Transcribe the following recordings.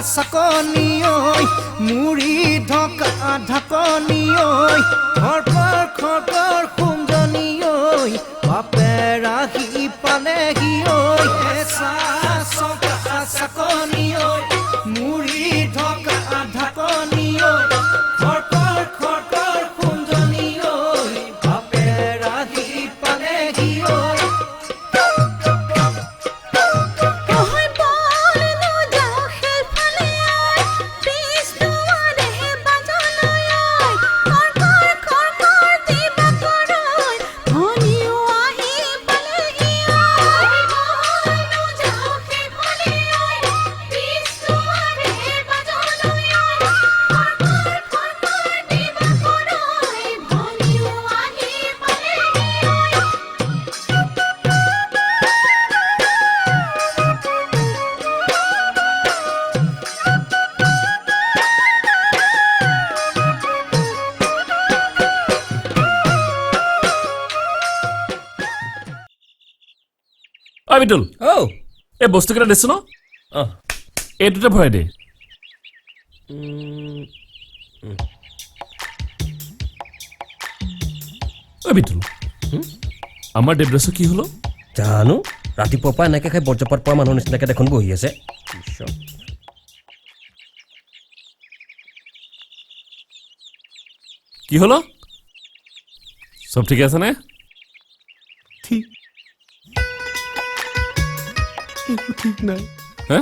চাকনি ঐ মুৰি ঢকা ঢাকনি ঐ খৰকৰ খৰকৰ সুন্দনি ঐ বাপে ৰাহি পালেহি ঐ হেঁচা চকা চাকনি ঐ মুৰি ঢকা ঢাকনি ঐ খৰকৰ খৰকৰ সুন্দনি ঐ বাপে ৰাহি পালেহি ঐ বিটুল এই বস্তুকেইটা দিছো ন এইটোতে ভৰাই দে বিটুল আমাৰ দেৱদাসৰ কি হলো জানো ৰাতিপুৱাৰ পৰা এনেকে খাই বৰ্জপাত পোৱা মানুহৰ নিচিনাকে দেখোন বহি আছে কি হলো চব ঠিকে আছে নে ঠিক একো ঠিক নাই হে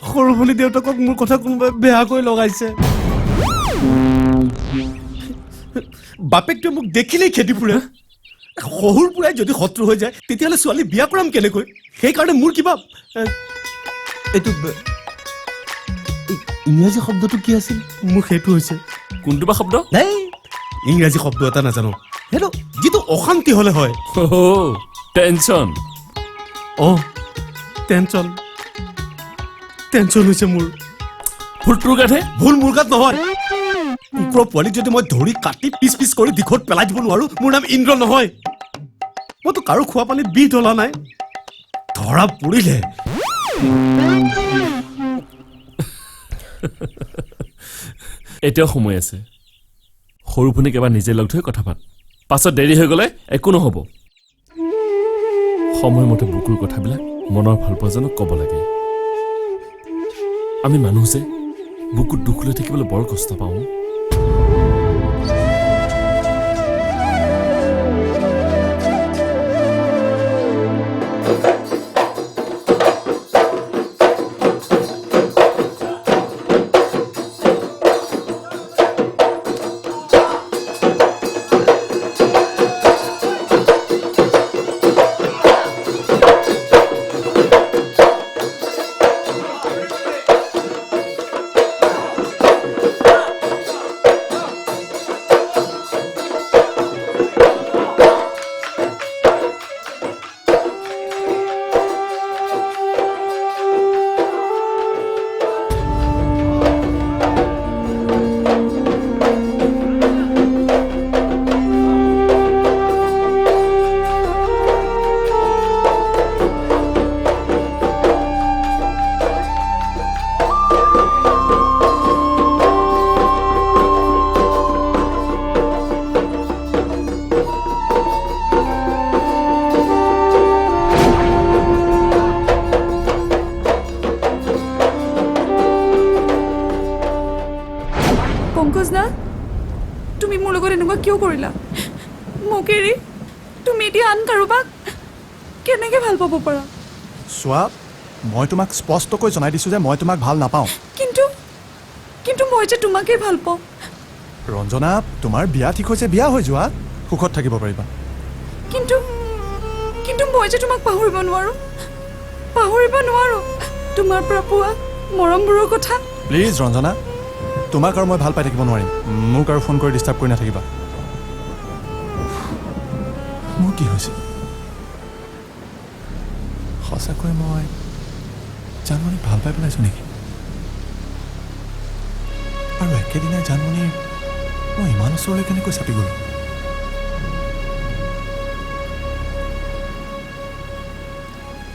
সৰু ভনী দেউতাকক মোৰ কথা কোনোবাই বেয়াকৈ লগাইছে বাপেকটোৱে মোক দেখিলেই খেদি ফুৰে শহুৰ পৰাই যদি শত্ৰু হৈ যায় তেতিয়াহ'লে ছোৱালী বিয়া কৰাম কেনেকৈ সেইকাৰণে মোৰ কিবা এইটো ইংৰাজী শব্দটো কি আছিল মোৰ সেইটো হৈছে কোনটো বা শব্দ নাই ইংৰাজী শব্দ এটা নাজানো সেইটো যিটো অশান্তি হ'লে হয় টেনচন টেনচন টেনচন হৈছে মোৰ ভুল তোৰ গাতহে ভুল মোৰ গাত নহয় কুকুৰৰ পোৱালীক যদি মই ধৰি কাটি পিচ পিচ কৰি দিশত পেলাই দিব নোৱাৰো মোৰ নাম ইন্দ্ৰ নহয় মইতো কাৰো খোৱা পানীত বিষ ঢলা নাই ধৰা পৰিলে এতিয়াও সময় আছে সৰু ভনীক এবাৰ নিজে লগ ধৰি কথা পাত পাছত দেৰি হৈ গ'লে একো নহ'ব সময়মতে বুকুৰ কথাবিলাক মনৰ ভাল পোৱাজনক ক'ব লাগে আমি মানুহ যে বুকুত দুখ লৈ থাকিবলৈ বৰ কষ্ট পাওঁ তুমি মোৰ লগত এনেকুৱা কিয় কৰিলা মোক এৰি তুমি এতিয়া আন কাৰোবাক কেনেকৈ ভাল পাব পাৰা চোৱা মই তোমাক স্পষ্টকৈ জনাই দিছোঁ যে মই তোমাক ভাল নাপাওঁ কিন্তু মই যে তোমাকেই ভাল পাওঁ ৰঞ্জনা তোমাৰ বিয়া ঠিক হৈছে বিয়া হৈ যোৱা সুখত থাকিব পাৰিবা কিন্তু মই যে তোমাক পাহৰিব নোৱাৰো তোমাৰ পৰা পোৱা মৰমবোৰৰ কথা প্লিজ ৰঞ্জনা তোমাক আৰু মই ভাল পাই থাকিব নোৱাৰিম মোক আৰু ফোন কৰি ডিষ্টাৰ্ব কৰি নাথাকিবা মোৰ কি হৈছে সঁচাকৈ মই জানমণিক ভাল পাই পেলাইছোঁ নেকি আৰু একেদিনাই জানমণিৰ মই ইমান ওচৰলৈ কেনেকৈ চাপি গ'লোঁ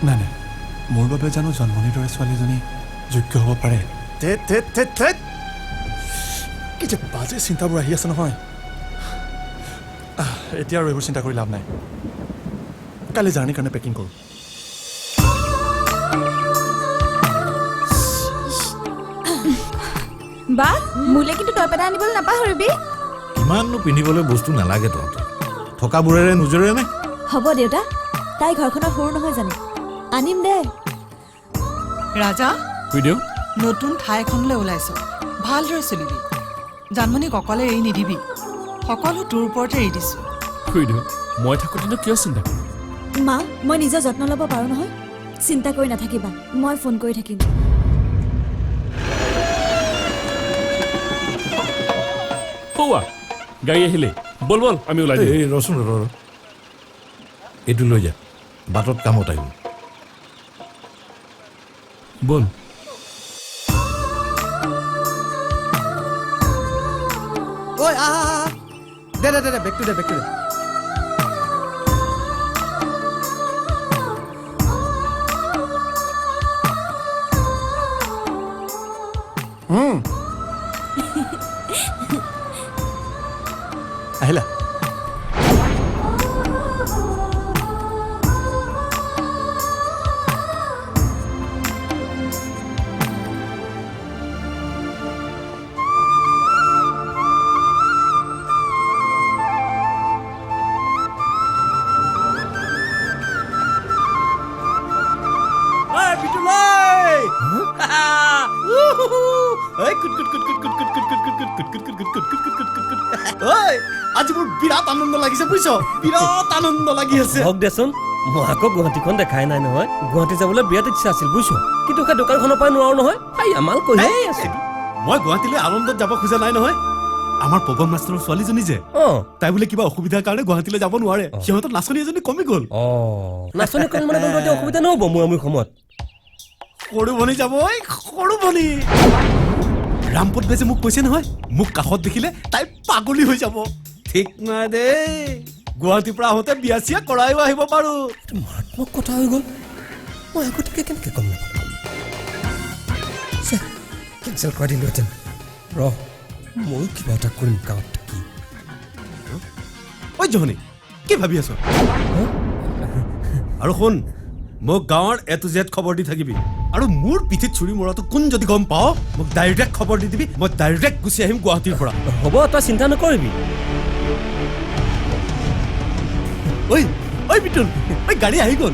নাই মোৰ বাবে জানো জন্মনিৰ দৰে ছোৱালীজনী যোগ্য হ'ব পাৰে ধেত ধেত ধেত ধেত কি যে বাজে চিন্তাবোৰ আহি আছে নহয় এতিয়া আৰু এইবোৰ চিন্তা কৰি লাভ নাই কালি জাৰ্ণিৰ কাৰণে পেকিং কৰোঁ বা মোলে কিন্তু তৰপেটা আনিবলৈ নাপাহৰিবি ইমাননো পিন্ধিবলৈ বস্তু নালাগে তহঁতৰ থকাবোৰেৰে নোজোৰে নে হ'ব দেউতা তাই ঘৰখনৰ সৰু নহয় জানো আনিম দে ৰাজা খুইদেউ নতুন ঠাই এখনলৈ ওলাইছ ভালদৰে চলিবি জানমণিক অকলে এৰি নিদিবি সকলো তোৰ ওপৰতে এৰি দিছোঁ খুইদেউ মই থাকোঁতেনো কিয় চিন্তা কৰিম মা মই নিজৰ যত্ন ল'ব পাৰোঁ নহয় চিন্তা কৰি নাথাকিবা মই ফোন কৰি থাকিম সৌৱা গাড়ী আহিলে বল বল আমি ওলাই দিওঁ এই ৰচোন এইটো লৈ যা বাটত কামত আহিব বল ঐ দে দে দে দে বেগটো দে বেগটো দে আহিলা আজি মোৰ বিৰাট আনন্দ লাগিছে বুজিছ বিৰাট আনন্দ লাগি আছে হওক দেচোন মই আকৌ গুৱাহাটীখন দেখাই নাই নহয় গুৱাহাটী যাবলৈ বিৰাট ইচ্ছা আছিল বুজিছ কিন্তু সেই দোকানখনৰ পৰা নোৱাৰো নহয় আমাল কৈয়ে আছো মই গুৱাহাটীলৈ আনন্দত যাব খোজা নাই নহয় আমাৰ পৱন মাষ্টৰৰ ছোৱালীজনী যে তাই বোলে কিবা অসুবিধাৰ কাৰণে গুৱাহাটীলৈ যাব নোৱাৰে সিহঁতৰ নাচনী এজনী কমি গ'ল নাচনী কমি মানে এতিয়া অসুবিধা নহ'ব মূৰামূৰি সময়ত সৰু ভনী যাব সৰু ভনী ৰামপদ বেজে মোক কৈছে নহয় মোক কাষত দেখিলে তাই পাগলী হৈ যাব ঠিক নাই দেই গুৱাহাটীৰ পৰা আহোঁতে বিয়া চিয়া কৰাইও আহিব পাৰো মাৰাত্মক কথা হৈ গ'ল মই আগতীয়াকৈ কেনেকৈ গম নাপালোঁ কেঞ্চেল কৰাই দিলোহেঁতেন ময়ো কিবা এটা কৰিম গাঁৱত থাকি ঐ জহনী কি ভাবি আছ আৰু শুন মোক গাঁৱৰ A to Z খবৰ দি থাকিবি আৰু মোৰ পিঠিত চুৰি মৰাটো কোন যদি গম পাওঁ মোক ডাইৰেক্ট খবৰ দি দিবি মই ডাইৰেক্ট গুচি আহিম গুৱাহাটীৰ পৰা হ'ব তই চিন্তা নকৰিবি ঐ ঐ বিটুল ঐ গাড়ী আহি গ'ল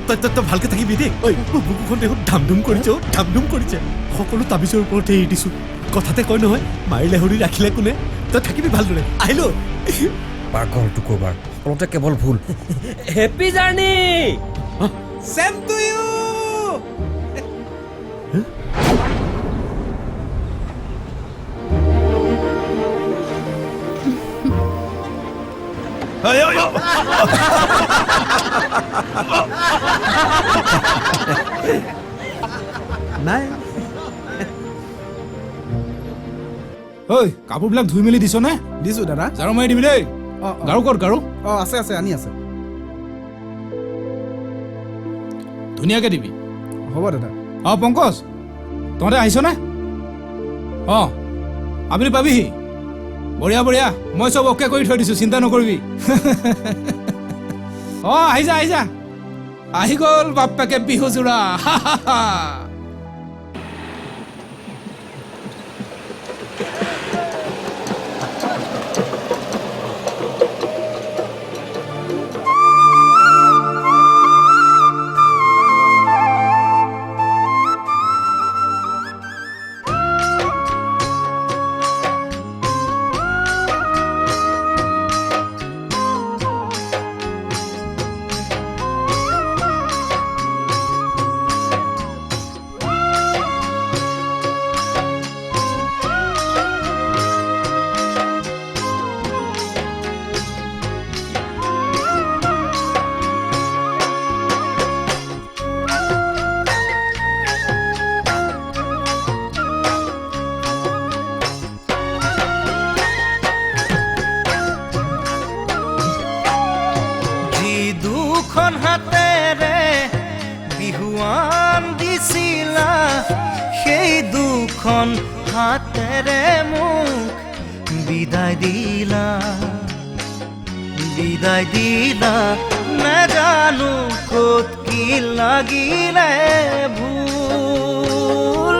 তই ভালকে থাকিবি দেই ঐ মোৰ বুকুখন দেখোন ধামধুম কৰিছে সকলো তাবিজৰ ওপৰতে এৰি দিছো কথাতে কয় নহয় মাৰিলে হৰি ৰাখিলে কোনে তই থাকিবি ভালদৰে আহিলো পাগলটো ক'বাৰ অলপতে কেৱল ভুল happy journey same to you নাই ঐ কাপোৰবিলাক ধুই মেলি দিছ নে দিছোঁ দাদা ঝাৰু মাৰি দিবি দেই গাৰু ক'ত গাৰু আছে আছে আনি আছে ধুনীয়াকৈ দিবি হ'ব দাদা পংকজ তহঁতে আহিছনে আবেলি পাবিহি বঢ়িয়া বঢ়িয়া মই চব অ'কে কৰি থৈ দিছোঁ চিন্তা নকৰিবি আহি যা আহি গ'ল বাপ্পাকে বিহু জোৰা দুখন হাতেৰে মোক বিদায় দিলা নাজানো ক'ত কি লাগিলে ভুল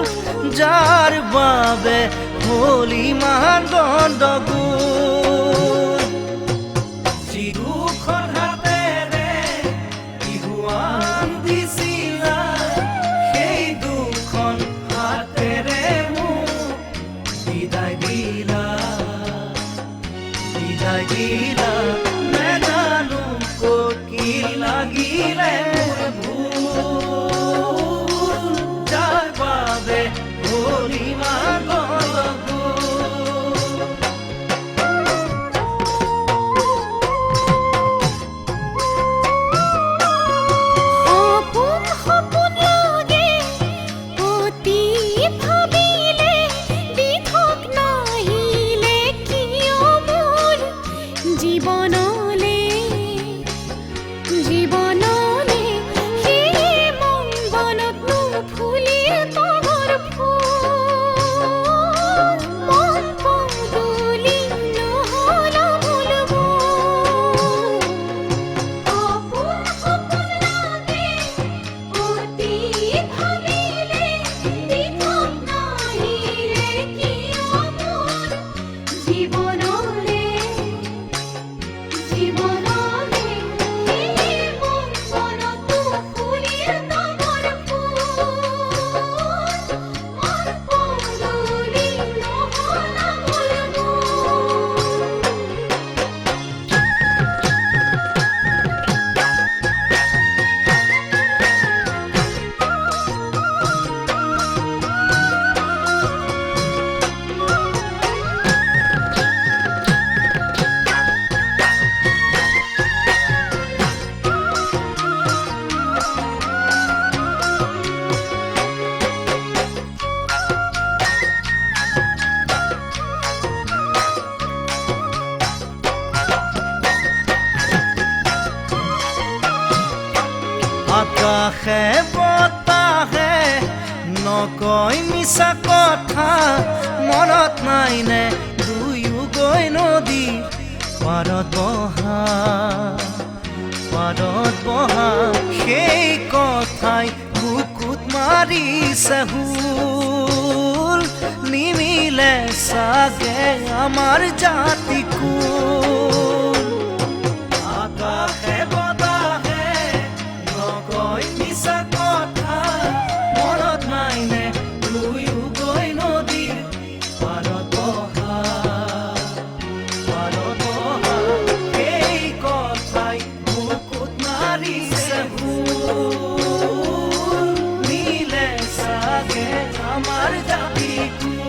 যাৰ বাবে হ'ল ইমান গণ্ডগোল যি দুখন হাতেৰে বিহুৱান দিছিলা সেই দুখন হাতেৰে মোক বিদায় দিলা নাজানো ক'ত কি লাগিলে ভুল যাৰ বাবে হ'ল ইমান গণ্ডগোল সপোন সপোন লাগে অতি ভাবিলে দিঠক নাহিলে কিয় মোৰ জীৱনলে সেই মন বনত নুফুলিল তগৰ ফুল মন পদূলি নহ'ল মূলবোৰ সপোন সপোন লাগে অতি ভাবিলে দিঠক নাহিলে কিয় মোৰ জীৱনলে সেই মন বনত নুফুলিল তগৰ ফুল মন পদূলি নহ'ল মূলবোৰ আকাশে বতাহে নকয় মিছা কথা মনত নাইনে দুয়ো গৈ নদী পাৰত বহা সেই কথাই বুকুত মাৰিছে হুল নিমিলে চাগে আমাৰ জাতিকুল আকাশে বতাহে নকয় মিছা কথা মনত নাইনে দুয়ো গৈ নদীৰ পাৰত বহা সেই কথাই বুকুত মাৰিছে ভুল মিলে চাগে আমাৰ জাতিকুল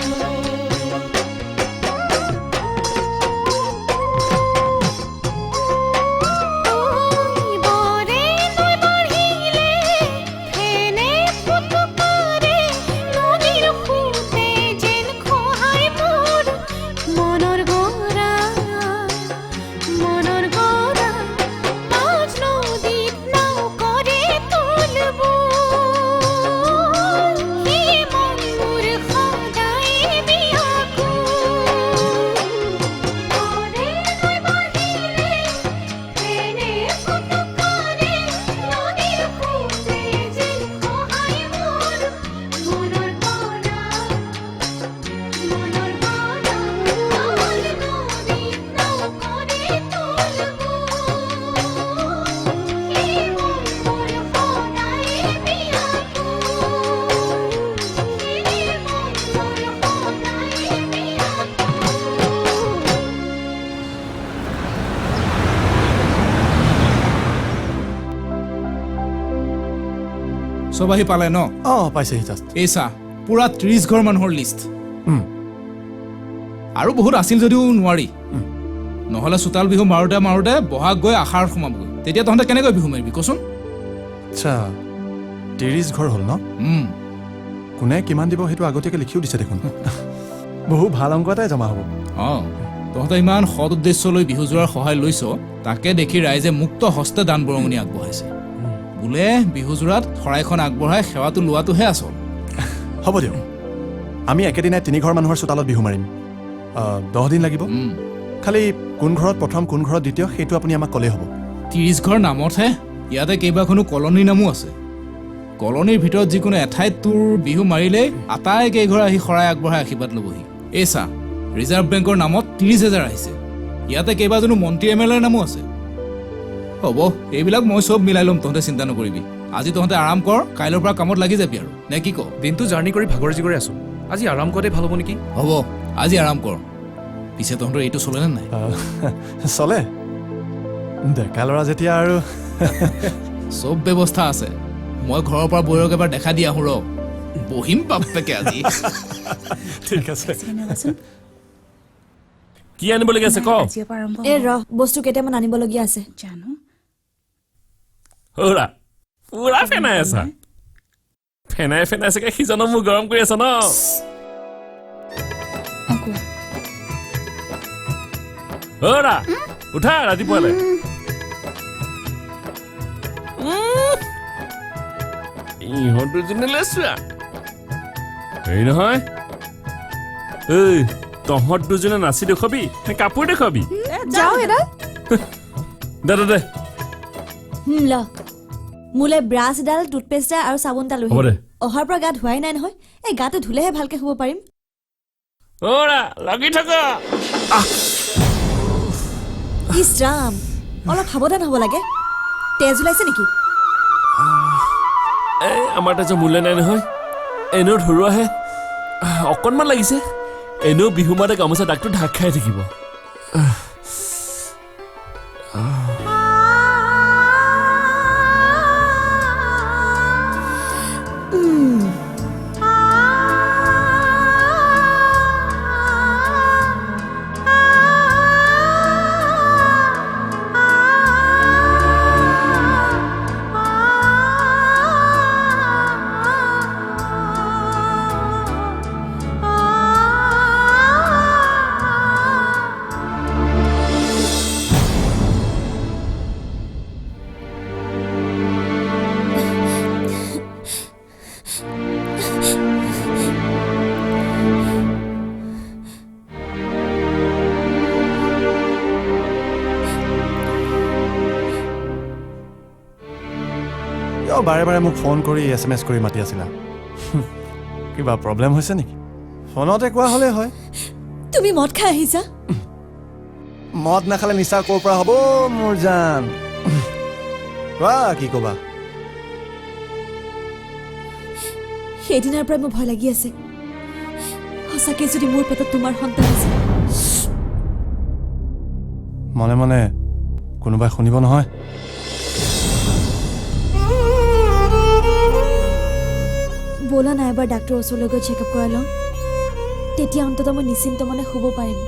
বৰে নৈ বাঢ়িলে ফেনে ফুটুকাৰে নদীৰ সোঁতে যেন খহাই মোৰ মনৰ গৰা মাজ নদীত নাও কৰে তুলবোৰ সেই মন মোৰ সদায় বিয়াকুল বৰে নৈ বাঢ়িলে ফেনে ফুটুকাৰে নদীৰ সোঁতে যেন খহাই মোৰ মনৰ গৰা মাজ নদীত নাও কৰে তুলবোৰ সেই মন মোৰ সদায় চব আহি পালে ন অঁ পাইছেহি জাষ্ট এই চা পুৰা 30 ঘৰ মানুহৰ লিষ্ট আৰু বহুত আছিল যদিও নোৱাৰি নহ'লে চোতাল বিহু মাৰোতে বহাগ গৈ আষাৰত সোমাবগৈ তেতিয়া তহঁতে কেনেকৈ বিহু মাৰিবি কচোন আচ্ছা 30 ঘৰ হ'ল ন কোনে কিমান দিব সেইটো আগতীয়াকৈ লিখিও দিছে দেখোন বহু ভাল অংক এটাই জমা হ'ব অঁ তহঁতে ইমান সৎ উদ্দেশ্য লৈ বিহু যোৱাৰ সহায় লৈছ তাকে দেখি ৰাইজে মুক্ত হস্তে দান বৰঙণি আগবঢ়াইছে বোলে বিহু যোৰাত শৰাইখন আগবঢ়াই সেৱাটো লোৱাটোহে আচল হ'ব দিয়ক আমি একেদিনাই 3 ঘৰ মানুহৰ চোতালত বিহু মাৰিম 10 দিন লাগিব খালি কোন ঘৰত প্ৰথম কোন ঘৰত দ্বিতীয় সেইটো আপুনি আমাক ক'লেই হ'ব 30 ঘৰ নামতহে ইয়াতে কেইবাখনো কলনীৰ নামো আছে কলনীৰ ভিতৰত যিকোনো এঠাইত তোৰ বিহু মাৰিলেই আটাই কেইঘৰ আহি শৰাই আগবঢ়াই আশীৰ্বাদ ল'বহি এই চা ৰিজাৰ্ভ বেংকৰ নামত 30,000 আহিছে ইয়াতে কেইবাজনো মন্ত্ৰী এমএলএৰ নামো আছে হ'ব এইবিলাক মই চব মিলাই ল'ম তহঁতে চিন্তা নকৰিবি আজি তহঁতে আৰাম কৰ কাইলৈৰ পৰা কামত লাগি যাবি আৰু নে কি ক দিনটো জাৰ্ণি কৰি ভাগৰ জিগৰে আছো আজি আৰাম কৰাতে ভাল হ'ব নেকি হ'ব আজি আৰাম কৰ পিছে তহঁতৰ এইটো চলেনে নাই চলে ডেকা ল'ৰা যেতিয়া আৰু চব ব্যৱস্থা আছে মই ঘৰৰ পৰা বৈৰক এবাৰ দেখা দি আহোঁ ৰ বহিম বাপেকে আজি ঠিক আছে কি আনিবলগীয়া আছে ক এ ৰ বস্তু কেইটামান আনিবলগীয়া আছে পুৰা পুৰা ফেনাই আছা ফেনাই ফেনাই চাগে সিজনৰ মোক গৰম কৰি আছা ন পুৰা উঠা ৰাতিপুৱালে ইহঁত দুজনীলৈ চোৱা হেৰি নহয় এই তহঁত দুজনে নাচি দেখুৱাবি নে কাপোৰ দেখুৱাবি যাও এডাল দে দে দে ল মোলে ব্ৰাছ এডাল টুথপেষ্ট আৰু চাবোন এটা লৈ হ'ব দে অহাৰ পৰা গা ধুৱাই নাই নহয় এই গাটো ধুলেহে ভালকে শুব পাৰিম ওৰা লাগি থাকা ইছ ৰাম অলপ সাৱধান হ'ব লাগে তেজ ওলাইছে নেকি এই আমাৰ তেজৰ মূল্য নাই নহয় এনেও ধৰুৱাহে অকণমান লাগিছে এনেও বিহু মাতে গামোচা দাগটো ঢাক খাই থাকিব বাৰে বাৰে মোক ফোন কৰি SMS কৰি মাতি আছিলা কিবা প্ৰব্লেম হৈছে নেকি ফোনতে কোৱা হ'লে হয় তুমি মদ খাই আহিছা মদ নাখালে নিচা ক'ৰ পৰা হ'ব মোৰ জান কোৱা কি ক'বা সেইদিনাৰ পৰা মোৰ ভয় লাগি আছে সঁচাকৈ যদি মোৰ পেটত তোমাৰ সন্তান আছে মনে মনে কোনোবাই শুনিব নহয় ব'লা নাই এবাৰ ডাক্তৰৰ ওচৰলৈ গৈ চেকআপ কৰাই লওঁ তেতিয়া অন্ততঃ মই নিশ্চিন্ত মনে শুব পাৰিম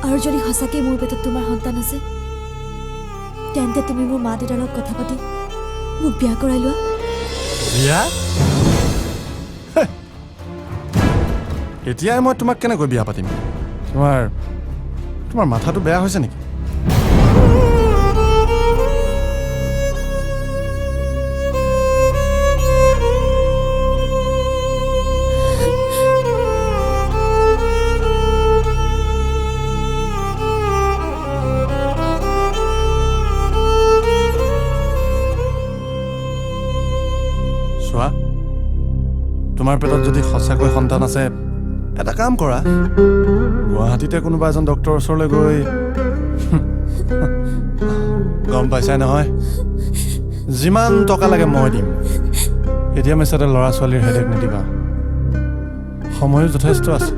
আৰু যদি সঁচাকৈ মোৰ পেটত তোমাৰ সন্তান আছে তেন্তে তুমি মোৰ মা দেউতাৰ লগত কথা পাতি মোক বিয়া কৰাই লোৱা বিয়া এতিয়াই মই তোমাক কেনেকৈ বিয়া পাতিম তোমাৰ মাথাটো বেয়া হৈছে নেকি তোমাৰ পেটত যদি সঁচাকৈ সন্তান আছে এটা কাম কৰা গুৱাহাটীতে কোনোবা এজন ডক্টৰৰ ওচৰলৈ গৈ গম পাইছাই নহয় যিমান টকা লাগে মই দিম এতিয়া মেচতে ল'ৰা ছোৱালীৰ হেডেক নিদিবা সময়ো যথেষ্ট আছে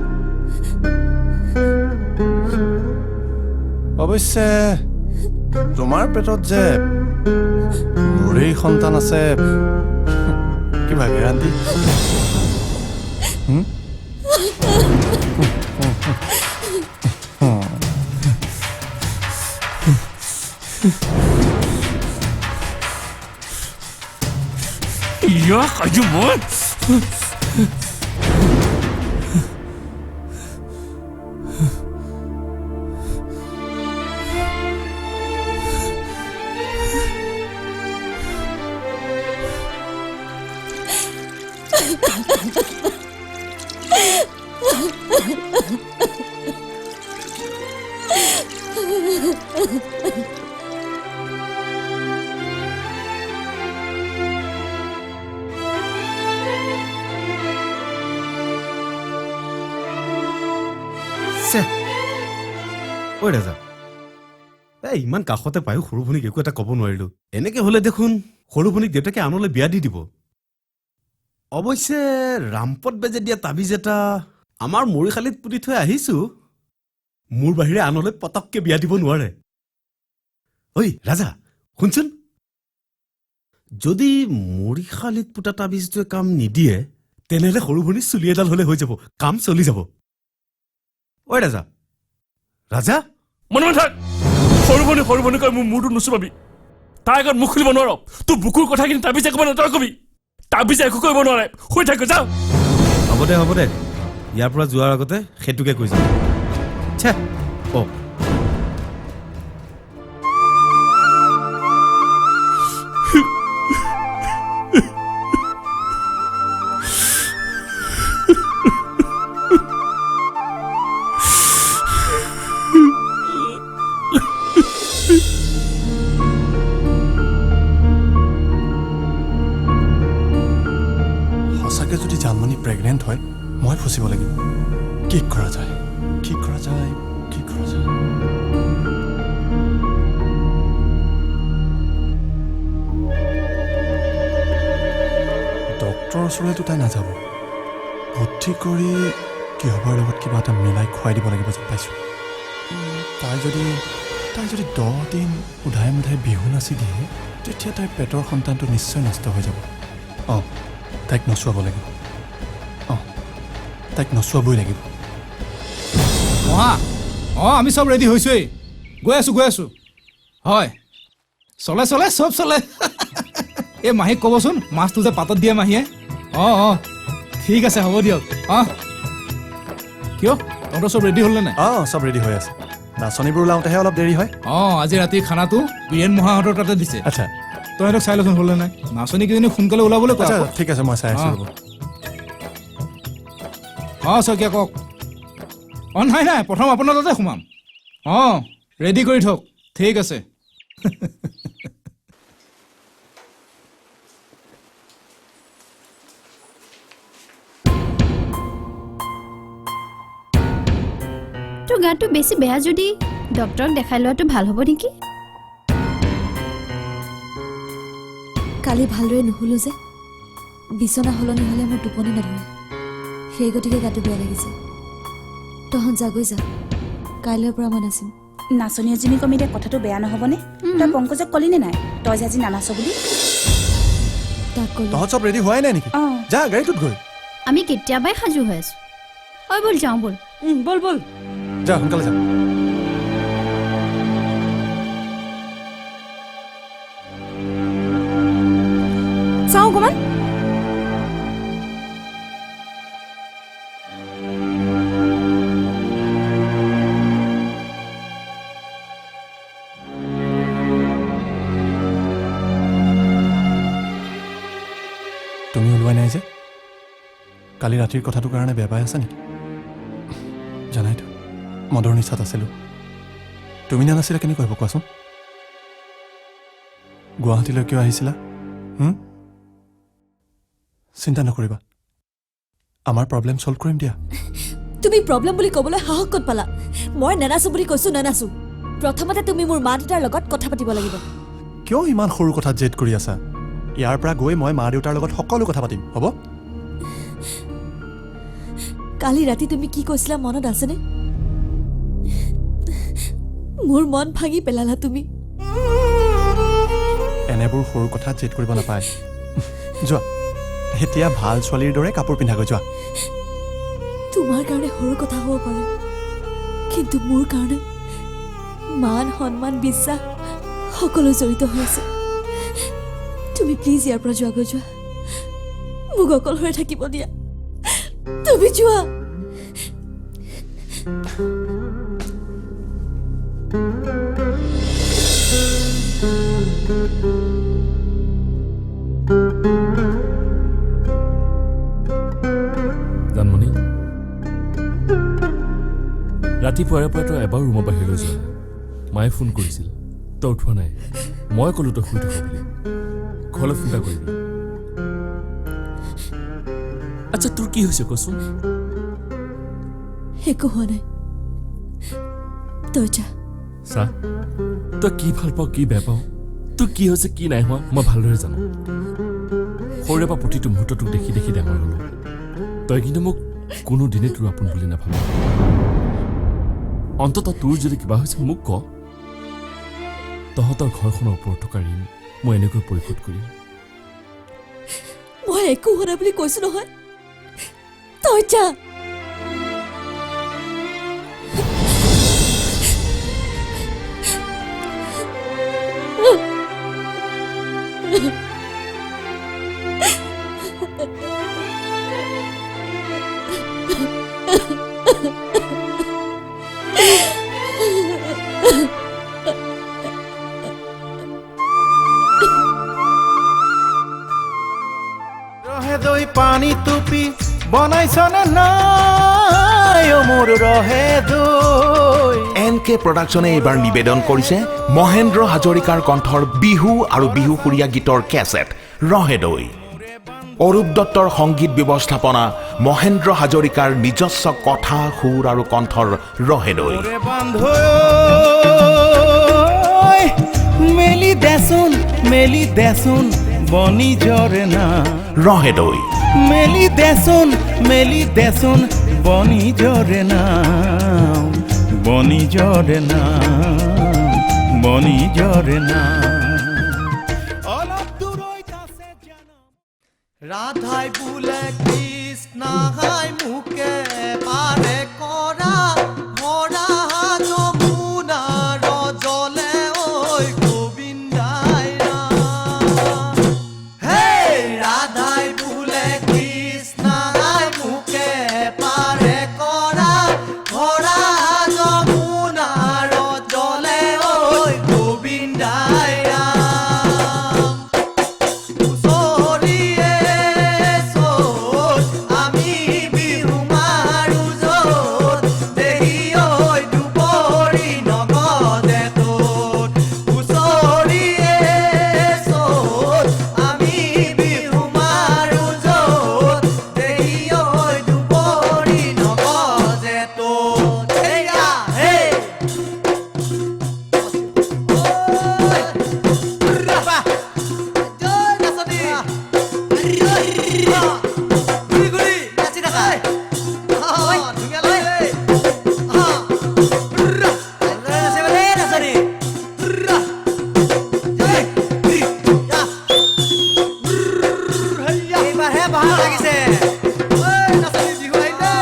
অৱশ্যে তোমাৰ পেটত যে মোৰেই সন্তান আছে কিবা গেৰাণ্টি Ja, kayu mon. চে ঐ ৰাজা এই ইমান কাষতে পায়ো সৰু ভনীক একো এটা ক'ব নোৱাৰিলো এনেকে হলে দেখোন সৰু ভনীক দেউতাকে আনলৈ বিয়া দি দিব অৱশ্যে ৰামপদ বেজে দিয়া তাবিজ এটা আমাৰ মৰিশালিত পুতি থৈ আহিছো মোৰ বাহিৰে আনলৈ পতককে বিয়া দিব নোৱাৰে ঐ ৰাজা শুনচোন যদি মৰিশালিত পুতা তাবিজটোৱে কাম নিদিয়ে তেনেহলে সৰু ভনী চুলি এডাল হলে হৈ যাব কাম চলি যাব ঐ ৰাজা ৰাজা মনে মনে থাক সৰু ভনী কৈ মোৰ মূৰটো নুচুবাবি তাৰ আগত মুখ খুলিব নোৱাৰ তোৰ বুকুৰ কথাখিনি তাবিজে ক'ব নতৰা কবি তাবিজে একো কৰিব নোৱাৰে শুই থাক যাওঁ হ'ব দে ইয়াৰ পৰা যোৱাৰ আগতে সেইটোকে কৈ যাম ছে অ সঁচাকৈ যদি জানমণি প্ৰেগনেণ্ট হয় মই ফচিব লাগিব কি কৰা যায় ডক্টৰৰ ওচৰলৈতো তাই নাযাব বুদ্ধি কৰি কিহবাৰ লগত কিবা এটা মিলাই খুৱাই দিব লাগিব যেন পাইছোঁ তাই যদি 10 দিন উধাই মুধাই বিহু নাচি দিয়ে তেতিয়া তাইৰ পেটৰ সন্তানটো নিশ্চয় নষ্ট হৈ যাব অঁ তাইক নচুৱাব লাগিব তাইক নচুৱাবই লাগিব মহা আমি চব ৰেডি হৈছোৱেই গৈ আছোঁ হয় চলে চব চলে এই মাহীক ক'বচোন মাছটো যে পাতত দিয়ে মাহীয়ে ঠিক আছে হ'ব দিয়ক কিয় তহঁতৰ চব ৰেডি হ'লনে নাই চব ৰেডি হৈ আছে নাচনীবোৰ ওলাওঁতেহে অলপ দেৰি হয় আজি ৰাতিৰ খানাটো বীৰেণ মহাহঁতৰ তাতে দিছে আচ্ছা তহঁতক চাই লচোন হ'লনে নাই নাচনীকেইজনী সোনকালে ওলাবলৈ কোৱা ঠিক আছে মই চাই আছোঁ ৰ'ব শইকীয়া কওক নাই প্ৰথম আপোনাৰ তাতে সোমাম ৰেডি কৰি থওক ঠিক আছে তোৰ গাটো বেছি বেয়া যদি ডক্টৰক দেখাই লোৱাটো ভাল হ'ব নেকি কালি ভালদৰে নুশুলো যে বিচনা সলনি হ'লে মোৰ টোপনি নধৰে সেই গতিকে গাটো বেয়া লাগিছে তহঁত যাগৈ যা কাইলৈৰ পৰা মই নাচিম নাচনী এজনী কমিতে কথাটো বেয়া নহ'বনে তই পংকজক ক'লি নে নাই তই যে আজি নানাচ বুলি তাক ক'লো তহঁত চব ৰেডি হোৱাই নাই নেকি যা গাড়ীটোত গৈ আমি কেতিয়াবাই সাজু হৈ আছো ব'ল যাওঁ ব'ল বল যা সোনকালে যা চাওঁ অকণমান তুমি ওলোৱাই নাই যে কালি ৰাতিৰ কথাটোৰ কাৰণে বেয়া পাই আছা নেকি জানাইতো মদৰ নিচাত আছিলোঁ তুমি নানাছিলা কেনেকৈ হ'ব কোৱাচোন গুৱাহাটীলৈ কিয় আহিছিলা চিন্তা নকৰিবা আমাৰ প্ৰব্লেম ছল্ভ কৰিম দিয়া তুমি প্ৰব্লেম বুলি ক'বলৈ সাহস ক'ত পালা মই নানাচো বুলি কৈছো নানাচো প্ৰথমতে তুমি মোৰ মা দেউতাৰ লগত কথা পাতিব লাগিব কিয় ইমান সৰু কথাত জেদ কৰি আছা ইয়াৰ পৰা গৈ মই মা দেউতাৰ লগত সকলো কথা পাতিম হ'ব কালি ৰাতি তুমি কি কৈছিলা মনত আছেনে মোৰ মন ভাঙি পেলালা তুমি এনেবোৰ সৰু কথাত জেদ কৰিব নাপায় যোৱা এতিয়া ভাল ছোৱালীৰ দৰে কাপোৰ পিন্ধাগৈ যোৱা তোমাৰ কাৰণে সৰু কথা হ'ব পাৰে কিন্তু মোৰ কাৰণে মান সন্মান বিশ্বাস সকলো জড়িত হৈ আছে তুমি প্লিজ ইয়াৰ পৰা যোৱাগৈ যোৱা মোক অকলশৰে থাকিব দিয়া তুমি যোৱা জানমণি ৰাতিপুৱাৰে পৰা তই এবাৰ ৰুমৰ বাহিৰলৈ যোৱা নাই। মায়ে ফোন কৰিছিল, তই উঠোৱা নাই। মই ক'লো তই শুই থাক বুলি। ঘৰলৈ ফোন এটা কৰিবি। আচ্ছা, তোৰ কি হৈছে কচোন? একো হোৱা নাই, তই যা। চা, তই কি ভাল পাওঁ কি বেয়া পাওঁ, তোৰ কি হৈছে কি নাই হোৱা মই ভালদৰে জানো। সৰুৰে পৰা প্ৰতিটো মুহূৰ্ত তোক দেখি দেখি ডাঙৰ হ'লো। তই কিন্তু মোক কোনোদিনে তোৰ আপোন বুলি নাভাবি। অন্ততঃ তোৰ যদি কিবা হৈছে মোক ক। তহঁতৰ ঘৰখনৰ ওপৰত থকা ঋণ মই এনেকৈ পৰিশোধ কৰিম। মই একো হোৱা নাই বুলি কৈছো নহয়, তই যা। ৰহে দৈ পানী টুপি বনাইছনে নাই অ মোৰ ৰহে দৈ। NK প্ৰডাকশ্যনে এইবাৰ নিবেদন কৰিছে মহেন্দ্ৰ হাজৰিকাৰ কণ্ঠৰ বিহু আৰু বিহুসুৰীয়া গীতৰ কেছেট ৰহে দৈ। অৰূপ দত্তৰ সংগীত ব্যৱস্থাপনা, মহেন্দ্ৰ হাজৰিকাৰ নিজস্ব কথা সুৰ আৰু কণ্ঠৰ ৰহে দৈ। মেলি দেচোন বনি জৰে না ৰহে দৈ। মেলি দেচোন বনি জৰে না অলপ দূৰৈত আছে ৰাধাই বোলে কৃষ্ণাই মুকে পাৰে কৰা ভৰা যমুনাৰ জলে ঐ গোবিন্দাই হে ৰাধাই বোলে কৃষ্ণাই মুকে পাৰে কৰা ভৰা যমুনাৰ জলে ঐ গোবিন্দাই আমি বিহু মাৰো য'ত দেহি ঐ দুপৰি নগদে তোত হুঁচৰিয়ে চ'ত আমি বিহু মাৰো য'ত দেহি ঐ দুপৰি নগদে তোত হেয়া হে ৰাবা জয় নাচনি গুৰি গুৰি নাচি থাকা ঐ ধুনীয়া লাগে নাচনি এইবাৰহে ভাল লাগিছে ঐ নাচনি বিহু আহিলে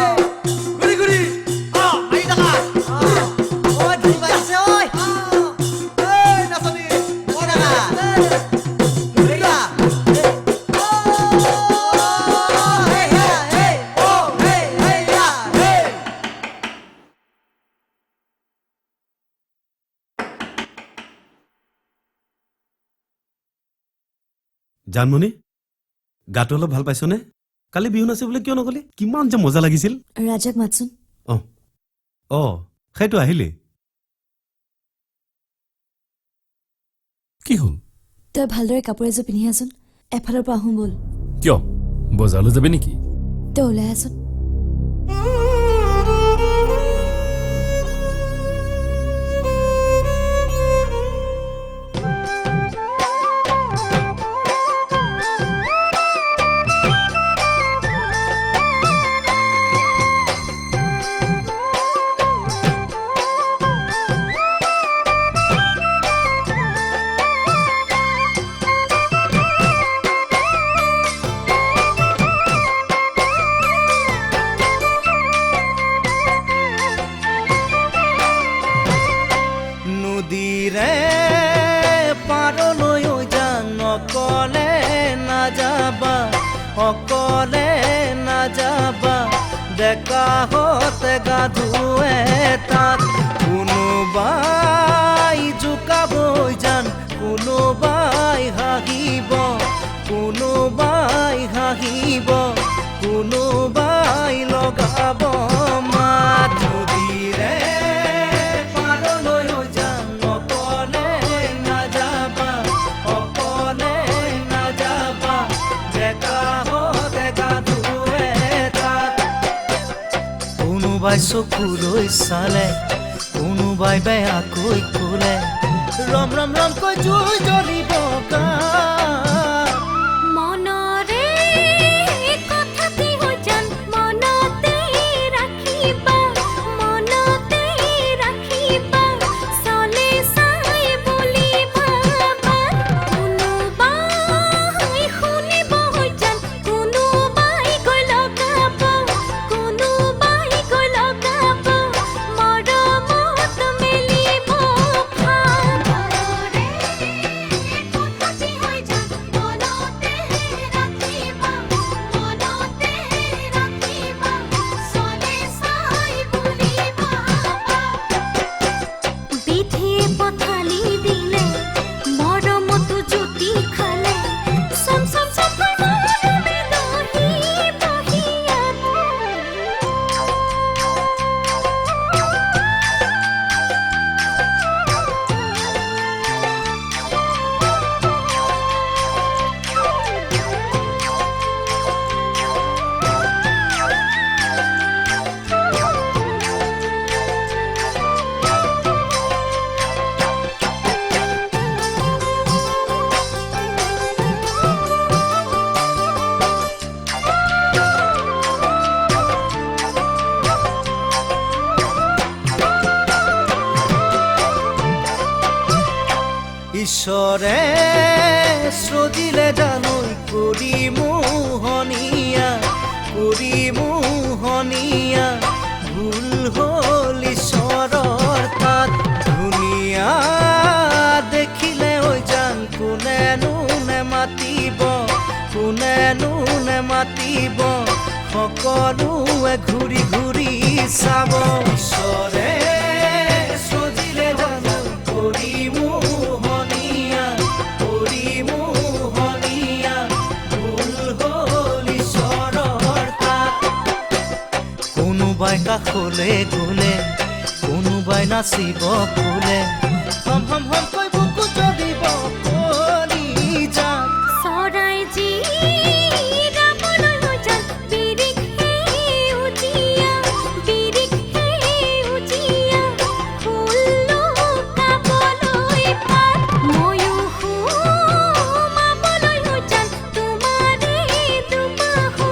গুৰি গুৰি আহি থাকা ঐ ঢোল বাজিছে ঐ নাচনি ঐ থাকা জানমণি, গাটো অলপ ভাল পাইছনে? কালি বিহু নাচে বোলে কিয় নগলি? কিমান যে মজা লাগিছিল। ৰাজাক মাতচোন। সেইটো আহিলে। কি হ'ল? তই ভালদৰে কাপোৰ এযোৰ পিন্ধি আছোন, এফালৰ পৰা আহোঁ ব'ল। কিয় বজাৰলৈ যাবি নেকি? তই ওলাই আছোন। নদীৰে পাৰলৈ যান অকলে নাযাবা ডেকা হতে গা ধুৱে তাত কোনোবাই জোকাব যান কোনোবাই হাঁহিব কোনোবাই লগাব মাত নদীৰে কোনোবাই চকুলৈ চালে কোনোবাই বেয়াকৈ ক'লে ৰম ৰম ৰমকৈ জুই জ্বলিব মনৰে কথাটি যেন মনতে ৰাখিবা চলে চাই বুলি ভাবা কোনোবাই শুনিব যেন কোনোবাই গৈ লগাব মৰমত মেলিব ভাবৰে কথাটি যেন মনতে ৰাখিবা চলে চাই বুলি ভাবা বিধিয়ে পথালি দিলে মৰমতো জ্যোতি খালে চম চম চম মৰমে দহি বহিয়াব ঈশ্বৰে শ্ৰজিলে জানৈ কৰি মোহনীয়া ভুল হ'ল ঈশ্বৰৰ তাত ধুনীয়া দেখিলে ঐ জান কোনেনো নেমাতিব সকলোৱে ঘূৰি ঘূৰি চাব ঈশ্বৰে শ্ৰজিলে জানৈ কৰি মোহনীয়া ভুল হ'ল ঈশ্বৰৰ তাত কোনোবাই কাষলে গ'লে কোনোবাই নাচিব ক'লে হম হম হমকৈ বুকু জ্বলিব কলিজাত চৰাই যি ৰাবলৈ যেন বিৰিখে উজিয়া ফুল লুকাবলৈ পাত ময়ো সোমাবলৈ যেন তোমাৰে দুবাহু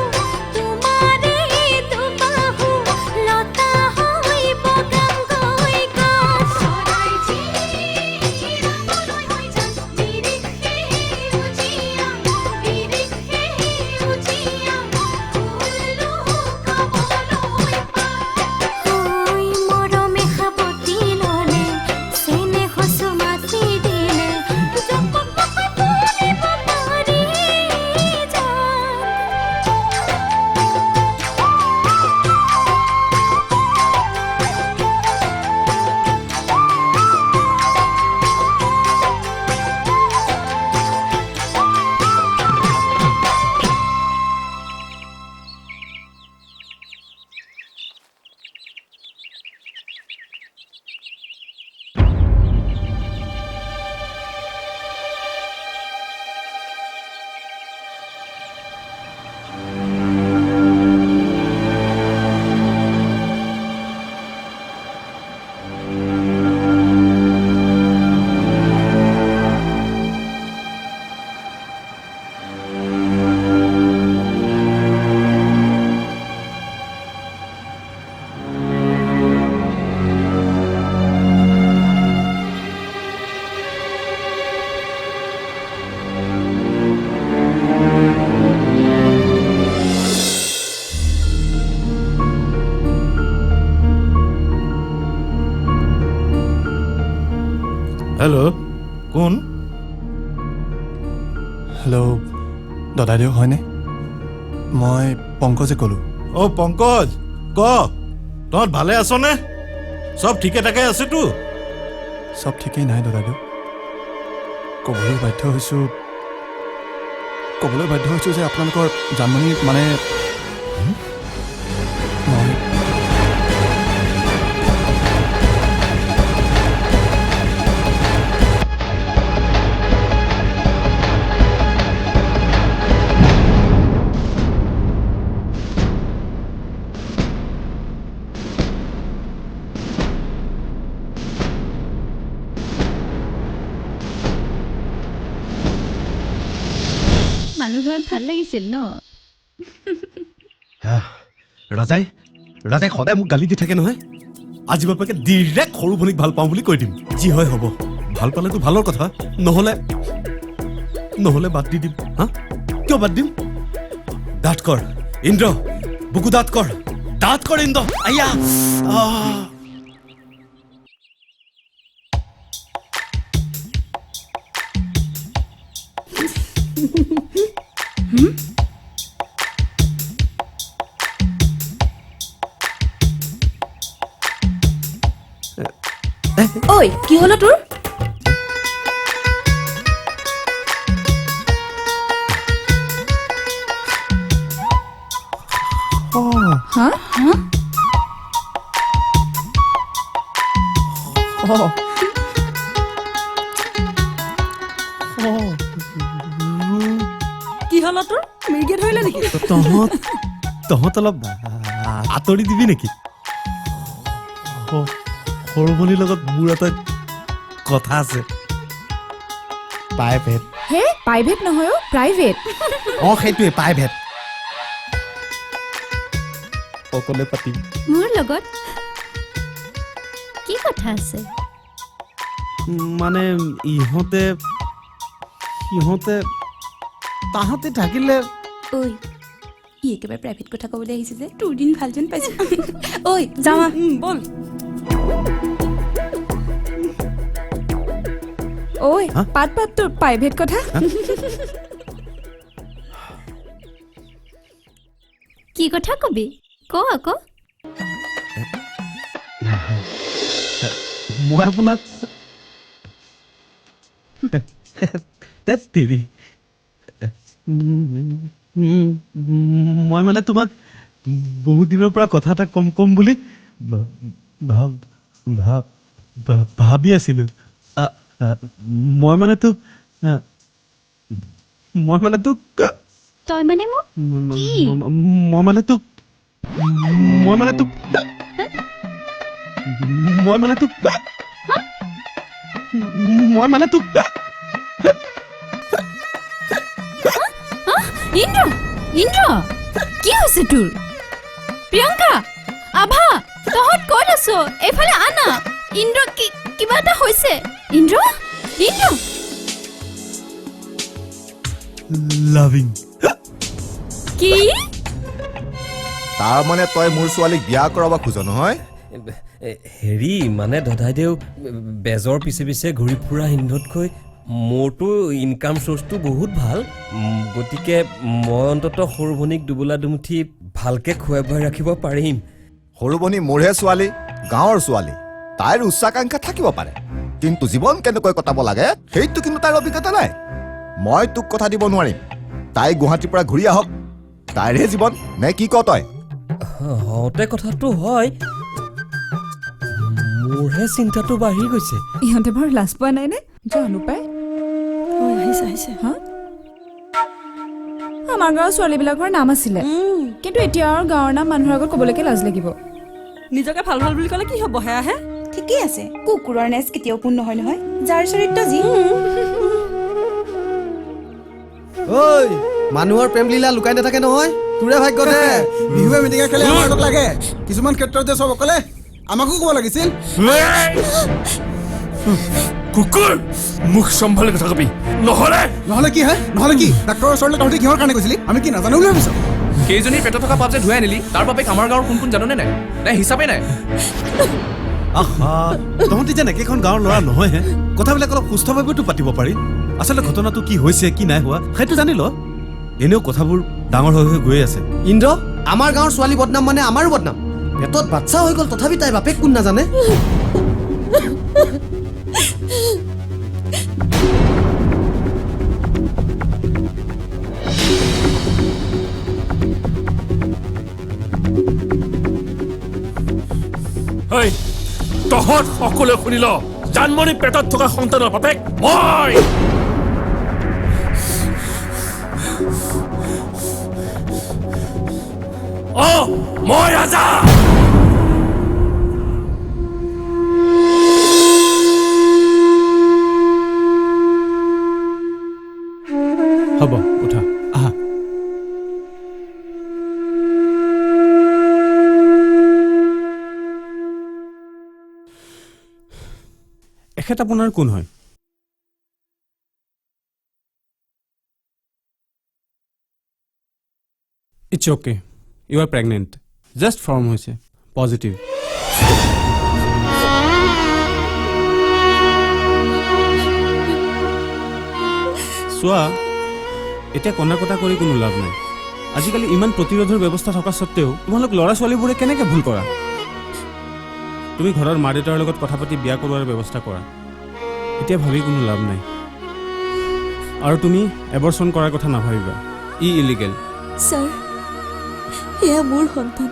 লতা হৈ বগাম গৈ গছ চৰাই যি ৰাবলৈ যেন বিৰিখে উজিয়া ফুল লুকাবলৈ পাত ঐ মৰমে সাবতি ল'লে চেনেহ চুমাতি দিলে জপক পকাই পৰিব পাৰি হেল্ল' কোন হেল্ল' দাদাদেউ হয়নে মই পংকজে ক'লোঁ অ' পংকজ ক তহঁত ভালে আছনে চব ঠিকে ঠাকে আছেতো চব ঠিকেই নাই দাদাদেউ ক'বলৈ বাধ্য হৈছোঁ যে আপোনালোকৰ জানমণি মানে মই মানুহ ঘৰত ভাল লাগিছিল ন? ৰাজাই সদায় মোক গালি দি থাকে নহয়। আজি বাপেকে ডিৰেক্ট সৰু ভনীক ভাল পাওঁ বুলি কৈ দিম। যি হয় হ'ব, ভাল পালেতো ভালৰ কথা, নহ'লে বাদ দি দিম। হা, কিয় বাদ দিম? দাঁত কৰ ইন্দ্ৰ, বুকু দাঁত কৰ ইন্দ্ৰ। আয়া ঐ কি হলো তোৰ? হা হা কি হলো তোৰ? মিৰ্গে ধৰিলে নেকি? তহঁত অলপ আঁতৰি দিবি নেকি? সৰু ভনীৰ লগত মোৰ এটা কথা আছে। প্ৰাইভেট। হে প্ৰাইভেট নহয় অ', প্ৰাইভেট। সেইটোৱে প্ৰাইভেট। অকলে পাতিম। মোৰ লগত কি কথা আছে? মানে তাহাঁতে থাকিলে। ঐ ই একেবাৰে প্ৰাইভেট কথা ক'বলৈ আহিছে যে, তোৰ দিন ভাল যেন পাইছে। ঐ যাওঁ বল। ঐ পাত তোৰ প্ৰাইভেট কথা। কি কথা কবি ক আকৌ। মই আপোনাক মই মানে তোমাক বহুত দিনৰ পৰা কথা এটা কম বুলি ভাবি আছিলো। মই মানে তোক তই মানে মোক কি? মই মানে তোক ইন্দ্ৰ কি হৈছে তোৰ? প্ৰিয়ংকা, আভা, তহঁত ক'ত আছ? এইফালে আনা। ইন্দ্ৰ কিবা এটা হৈছে। ইন্দ্ৰ লাভিং। কি? তাৰ মানে তই মোৰ ছোৱালীক বিয়া কৰাব খোজ নহয়? হেৰি মানে দদাইদেউ, বেজৰ পিছে পিছে ঘূৰি ফুৰা হিন্দতকৈ মোৰতো ইনকাম চ'ৰ্চটো বহুত ভাল। গতিকে মই অন্তত সৰু ভনীক দুবোলা দুমুঠি ভালকে খুৱাই বুৱাই ৰাখিব পাৰিম। সৰু ভনী মোৰহে ছোৱালী, গাঁৱৰ ছোৱালী। তাইৰ উচ্চাকাংক্ষা থাকিব পাৰে, কিন্তু জীৱন কেনেকৈ কটাব লাগে সেইটো কিন্তু তাইৰ অভিজ্ঞতা নাই। মই তোক কথা দিব নোৱাৰিম। তাই গুৱাহাটীৰ পৰা ঘূৰি আহক, তাইৰহে জীৱন। নে কি ক তই? হওঁতে কথাটো হয়, মোৰহে চিন্তাটো বাঢ়ি গৈছে। ইহঁতে বাৰু লাজ পোৱা নাই নে? জানো পাই। আহিছে হা? আমাৰ গাঁৱৰ ছোৱালীবিলাকৰ নাম আছিলে, কিন্তু এতিয়া আৰু গাঁৱৰ নাম মানুহৰ আগত ক'বলৈকে লাজ লাগিব। নিজকে ভাল বুলি ক'লে কি হ'ব? হে আহে ঠিকেই আছে। কুকুৰৰ নেচ কেতিয়াও পূৰ্ণ নহয় নহয়, যাৰ চৰিত্ৰ যি। ঐ মানুহৰ প্ৰেম লীলা লুকাই নাথাকে নহয়। তোৰে ভাগ্য দে বিহুৱে মিটিঙে খেলে আমাক লাগে। কিছুমান ক্ষেত্ৰত যে চব অকলে আমাকো ক'ব লাগিছিল। কুকুৰ, মুখ চম্ভালি কথা কবি, নহ'লে কি হে? নহ'লে কি? ডাক্তৰৰ ওচৰলৈ তহঁতি কিহৰ কাৰণে গৈছিলি? আমি কি নাজানো বুলি ভাবিছ? কেইজনীৰ পেটত থকা পাপ যে ধুৱাই আনিলি, তাৰ বাপেক আমাৰ গাঁৱৰ কোন জাননে নাই? নাই হিচাপে নাই। তহঁতি যেন একেখন গাঁৱৰ ল'ৰা নহয় হে। কথাবিলাক অলপ সুস্থভাৱেতো পাতিব পাৰি। আচলতে ঘটনাটো কি হৈছে কি নাই হোৱা সেইটো জানি ল। এনেও কথাবোৰ ডাঙৰ হৈ গৈ আছে। ইন্দ্ৰ, আমাৰ গাঁৱৰ ছোৱালী বদনাম মানে আমাৰো বদনাম। পেটত বাচ্চা হৈ গ'ল, তথাপি তাই বাপেক কোন নাজানে। তহঁত সকলোৱে শুনি ল, জানমণি পেটত থকা সন্তানৰ বাপেক মই। মই ৰাজা। হ'ব উঠা। এখেত আপোনাৰ কোন হয়? It's okay, you are pregnant. Just form হৈছে পজিটিভ। চোৱা, এতিয়া কন্দা কটা কৰি কোনো লাভ নাই। আজিকালি ইমান প্ৰতিৰোধৰ ব্যৱস্থা থকা স্বত্তেও তোমালোক ল'ৰা ছোৱালীবোৰে কেনেকৈ ভুল কৰা? তুমি ঘৰৰ মা দেউতাৰ লগত কথা পাতি বিয়া কৰোৱাৰ ব্যৱস্থা কৰা। এতিয়া ভাবি কোনো লাভ নাই। আৰু তুমি এবৰ্চন কৰাৰ কথা নাভাবিবা, ই ইলিগেল। ছাৰ, এয়া মোৰ সন্তান।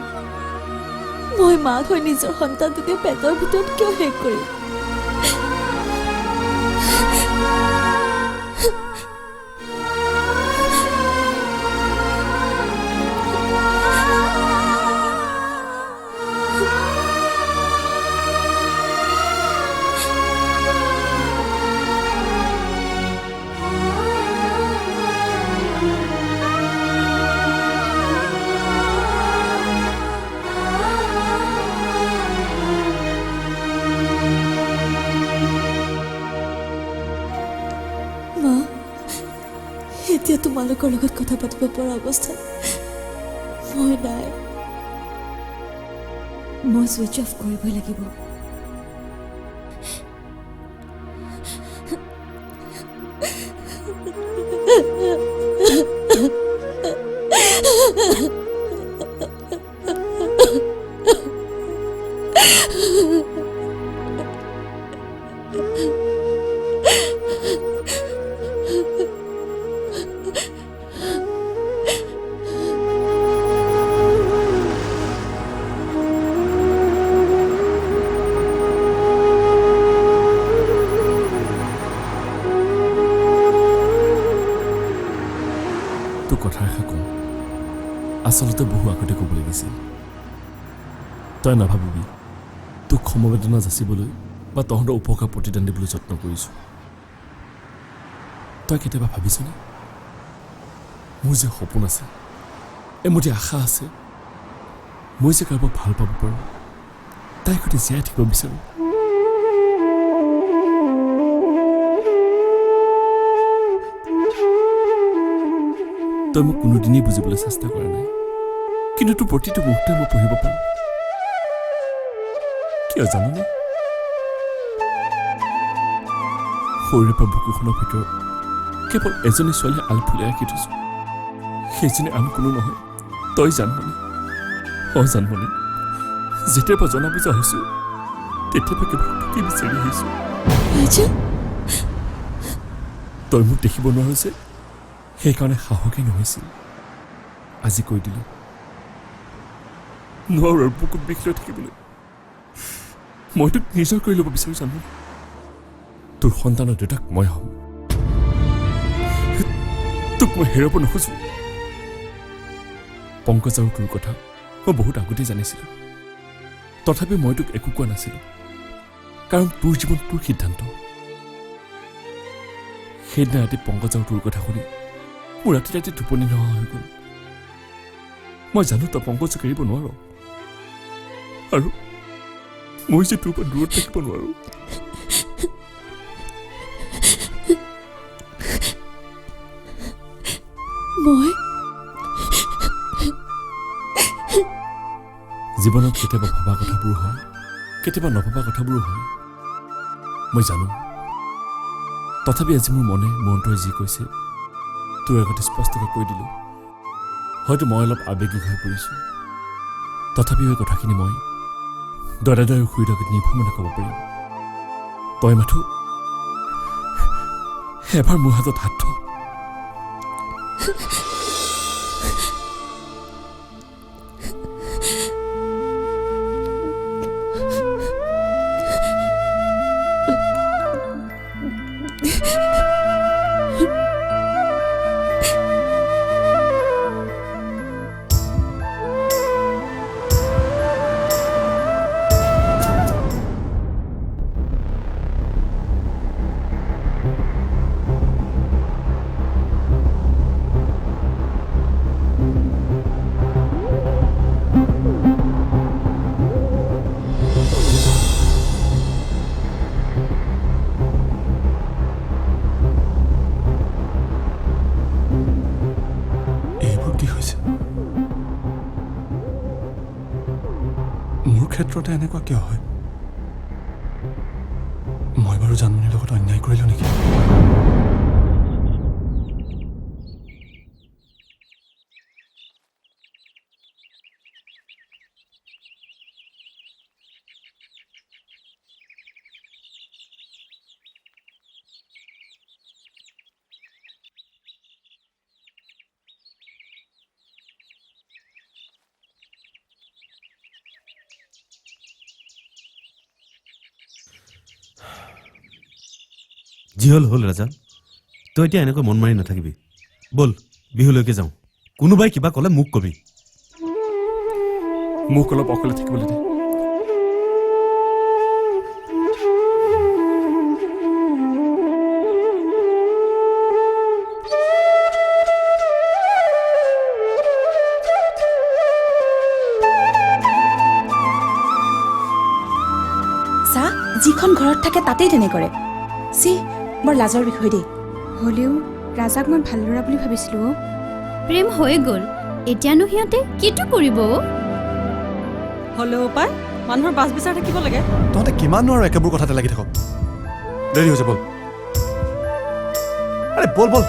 মই মাক হৈ নিজৰ সন্তানটোকে পেটৰ ভিতৰত কিয় শেষ কৰিম? মা, এতিয়া তোমালোকৰ লগত কথা পাতিব পৰা অৱস্থাত মই নাই। মই ছুইচ অফ কৰিবই লাগিব। তোৰ কথা এষাৰ কওঁ, আচলতে বহু আগতে ক'ব লাগিছিল। তই নাভাবিবি তোক সমবেদনা যাচিবলৈ বা তহঁতৰ উপকাৰ প্ৰতিদান দিবলৈ যত্ন কৰিছোঁ। তই কেতিয়াবা ভাবিছনে মোৰ যে সপোন আছে, এমুঠি আশা আছে, মই যে কাৰোবাক ভাল পাব পাৰোঁ, তাইৰ সৈতে জীয়াই থাকিব বিচাৰোঁ। তই মোক কোনোদিনেই বুজিবলৈ চেষ্টা কৰা নাই, কিন্তু তোৰ প্ৰতিটো মুহূৰ্তে মই পঢ়িব পাৰোঁ। কিয় জাননে? সৰুৰে পৰা বুকুখনৰ ভিতৰত কেৱল এজনী ছোৱালীয়ে আলফুলাই ৰাখি থৈছোঁ। সেইজনী আন কোনো নহয়, তই জানমণি। জানমণি, যেতিয়াৰ পৰা জনা বুজা হৈছোঁ তেতিয়াৰ পৰা কেৱল তোকে বিচাৰি আহিছোঁ। তই মোক দেখিব নোৱাৰ যে, সেইকাৰণে সাহসেই নহৈছিল। আজি কৈ দিলোঁ, নোৱাৰোঁ আৰু বুকুত বিষ লৈ থাকিবলৈ। মই তোক নিজৰ কৰি ল'ব বিচাৰোঁ জানো। তোৰ সন্তানৰ দেউতাক মই হ'ম। তোক মই হেৰাব নোখোজোঁ। পংকজ আৰু তোৰ কথা মই বহুত আগতেই জানিছিলোঁ, তথাপি মই তোক একো কোৱা নাছিলোঁ, কাৰণ তোৰ জীৱন তোৰ সিদ্ধান্ত। সেইদিনা ৰাতি পংকজ আৰু তোৰ কথা শুনি মোৰ ৰাতি ৰাতি টোপনি নোহোৱা হৈ গ'ল। মই জানো তই পংকজক এৰিব নোৱাৰ, আৰু মই যে তোৰ পৰা দূৰত থাকিব নোৱাৰোঁ। জীৱনত কেতিয়াবা ভবা কথাবোৰ হয়, কেতিয়াবা নভবা কথাবোৰো হয়, মই জানো। তথাপি আজি মোৰ মনে মোৰ অন্তৰে যি কৈছে তোৰ আগতে স্পষ্টকৈ কৈ দিলোঁ। হয়তো মই অলপ আৱেগিক হৈ পৰিছোঁ, তথাপিও এই কথাখিনি মই দৰে দৰে শুই থাকি নিৰ্ভমনে ক'ব পাৰিম। তই মাথো এবাৰ মোৰ হাতত হাত থ। মোৰ ক্ষেত্ৰতে এনেকুৱা কিয় হয় মই বাৰু জানমণিৰ লগত অন্যায় কৰিলোঁ নেকি যি হ'ল হ'ল ৰাজা তই এতিয়া এনেকৈ মন মাৰি নাথাকিবি ব'ল বিহুলৈকে যাওঁ কোনোবাই কিবা ক'লে মোক কবি মোক অলপ অকলে থাকিবলৈ দে চা যিখন ঘৰত থাকে তাতেই তেনে কৰে চি বৰ লাজৰ বিষয় দেই হ'লেও ৰাজাক মই ভাল ল'ৰা বুলি ভাবিছিলোঁ প্ৰেম হৈ গ'ল এতিয়ানো সিহঁতে কিটো কৰিব হ'লেও পাই মানুহৰ বাছ বিচাৰ থাকিব লাগে তহঁতে কিমাননো আৰু একেবোৰ কথাতে লাগি থাক দেৰি হৈছে ব'ল আৰে ব'ল ব'ল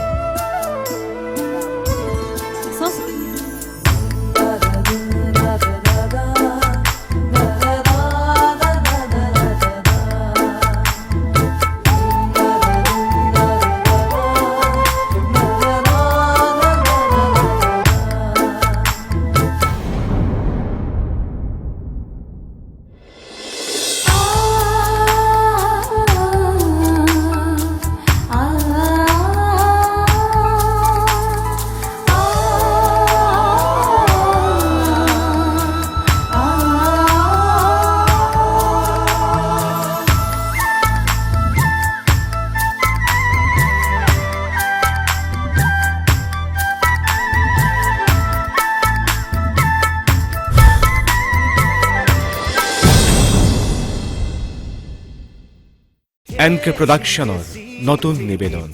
এনকে প্ৰডাকশ্যনৰ নতুন নিবেদন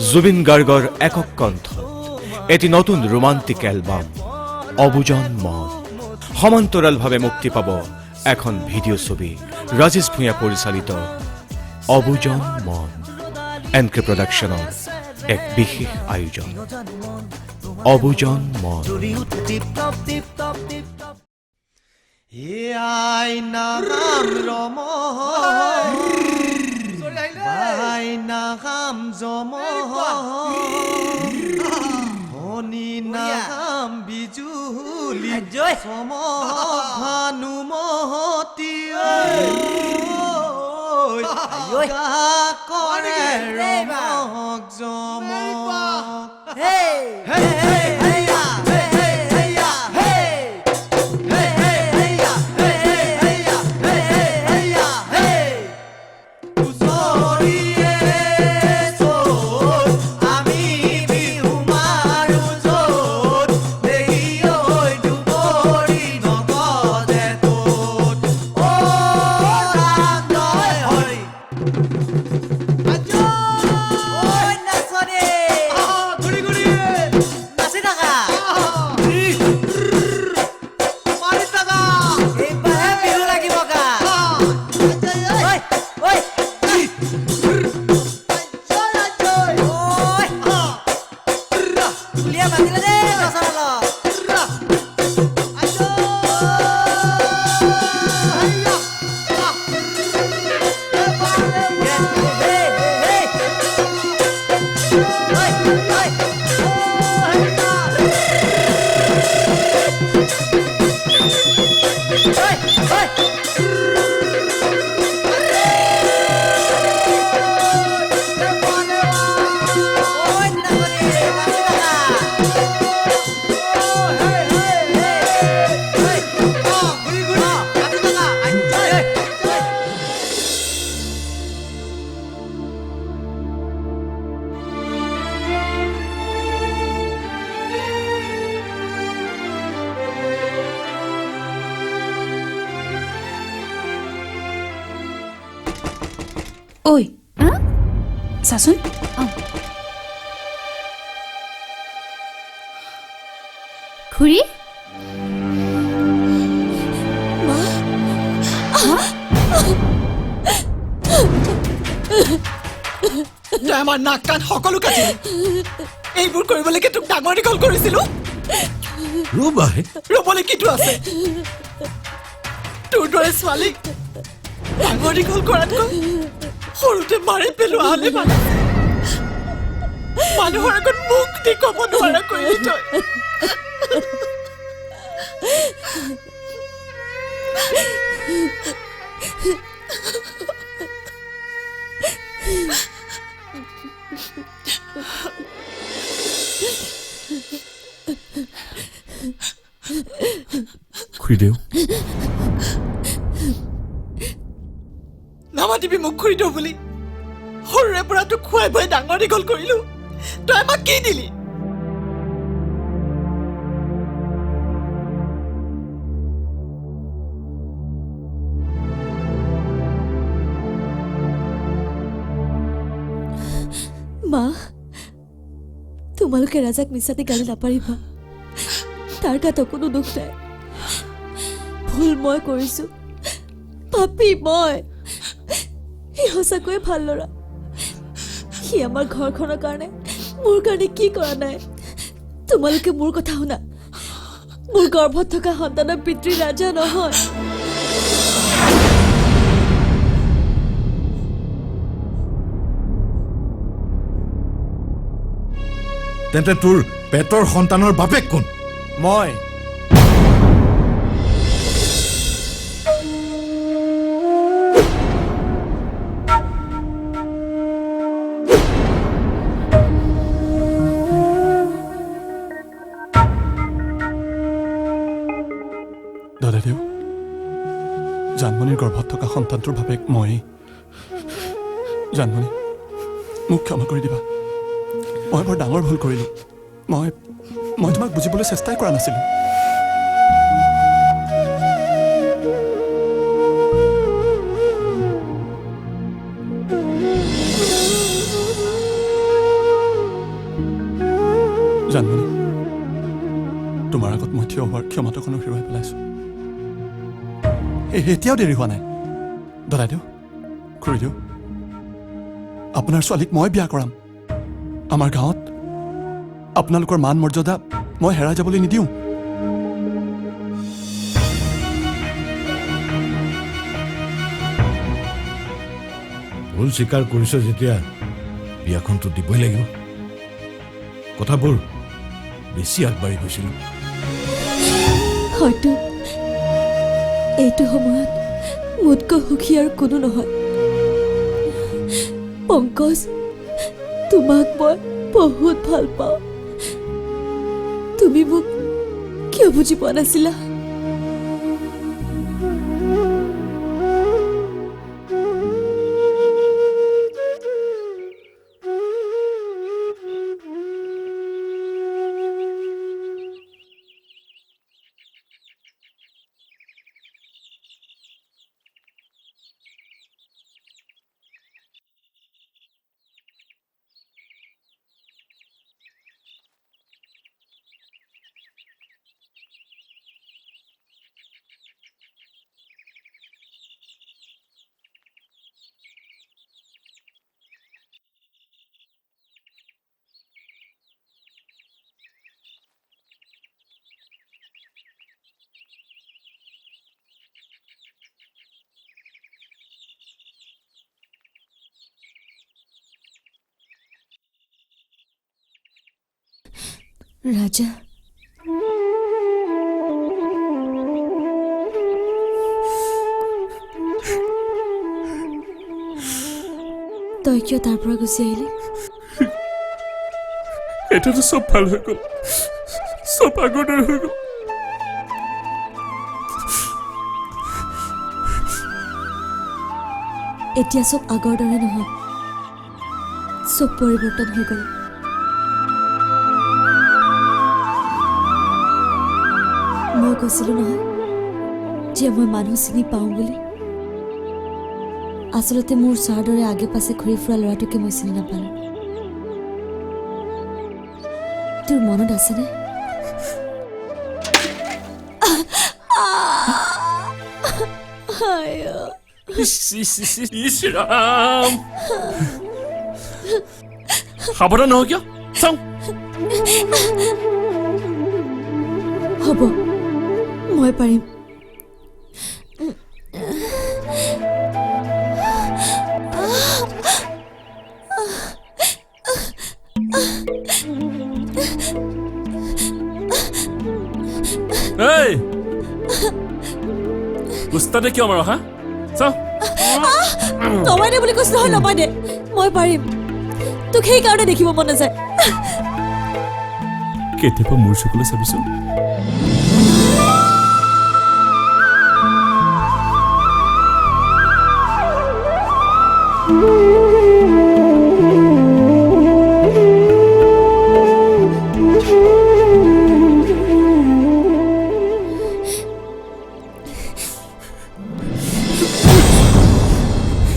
জুবিন গাৰ্গৰ একক কণ্ঠত এটি নতুন ৰোমান্টিক এলবাম অবুজন মন সমান্তৰালভাৱে মুক্তি পাব এখন ভিডিঅ' ছবি ৰাজেশ ভূঞা পৰিচালিত অবুজন মন এনকে প্ৰডাকশ্যনৰ এক বিশেষ আয়োজন অবুজন মন নাম জম হনি নাম বিজুলি সম ভানুমতি কৰে ৰমক জম ঐ চাচোন খুৰী তই আমাৰ নাক কাণ সকলো কাটিলি এইবোৰ কৰিবলৈকে তোক ডাঙৰ দীঘল কৰিছিলো ৰবাই ৰবলৈ কিটো আছে তোৰ দৰে ছোৱালীক ডাঙৰ দীঘল কৰাতকৈ সৰুতে মাৰি পেলোৱা হলে মানে মানুহৰ আগত মুখ দি ক'ব নোৱাৰা কৰিলি তই খুৰীদেউ নামাতিবি মোক খুৰীদেউ বুলি সৰুৰে পৰা তোক খুৱাই বুৱাই ডাঙৰ দীঘল কৰিলো তই আমাক কি দিলি মা তোমালোকে ৰাজাক মিছাতে গালি নাপাৰিবা তাৰ গাত কোনো দুখ নাই ভুল মই কৰিছো পাপী মই সি সঁচাকৈয়ে ভাল ল'ৰা সি আমাৰ ঘৰখনৰ কাৰণে মোৰ কাৰণে কি কৰা নাই তোমালোকে মোৰ কথা শুনা মোৰ গৰ্ভত থকা সন্তানৰ পিতৃ ৰাজা নহয় তেন্তে তোৰ পেটৰ সন্তানৰ বাপেক কোন মই দাদাদেউ জানমণিৰ গৰ্ভত থকা সন্তানটোৰ বাপেক মই জানমণি মোক ক্ষমা কৰি দিবা মই বৰ ডাঙৰ ভুল কৰিলোঁ মই তোমাক বুজিবলৈ চেষ্টাই কৰা নাছিলোঁ জানমণি তোমাৰ আগত মই থিয় হোৱাৰ ক্ষমতাকণো হেৰুৱাই পেলাইছোঁ এতিয়াও দেৰি হোৱা নাই দাদাদেউ খুৰীদেউ আপোনাৰ ছোৱালীক মই বিয়া কৰাম আমাৰ গাঁৱত আপোনালোকৰ মান মৰ্যাদা মই হেৰাই যাবলৈ নিদিওঁ ভুল স্বীকাৰ কৰিছ যেতিয়া বিয়াখনটো দিবই লাগিব কথাবোৰ বেছি আগবাঢ়ি গৈছিল হয়তো এইটো সময়ত মোতকৈ সুখী আৰু কোনো নহয় পংকজ তোমাক মই বহুত ভাল পাওঁ তুমি মোক কিয় বুজি পোৱা নাছিলা ৰাজা তই কিয় তাৰ পৰা গুচি আহিলি এতিয়াতো চব ভাল হৈ গ'ল চব আগৰ দৰে হৈ গ'ল এতিয়া চব আগৰ দৰে নহয় চব পৰিৱৰ্তন হৈ গ'ল মই কৈছিলোঁ নহয় যে মই মানুহ চিনি পাওঁ বুলি আচলতে মোৰ চাৰ দৰে আগে পাছে ঘূৰি ফুৰা ল'ৰাটোকে মই চিনি নাপালোঁ তোৰ মনত আছেনে ইছ ৰাম সাৱধান নহয় কিয় চাওঁ হ'ব মই পাৰিম এই উস্তাদে কিয় মাৰ হা চাওঁ নমাই দে বুলি কৈছো নহয় নমাই দে মই পাৰিম তোক সেইকাৰণে দেখিব মন নাযায় কেতিয়াবা মোৰ চকুলৈ চাবিছো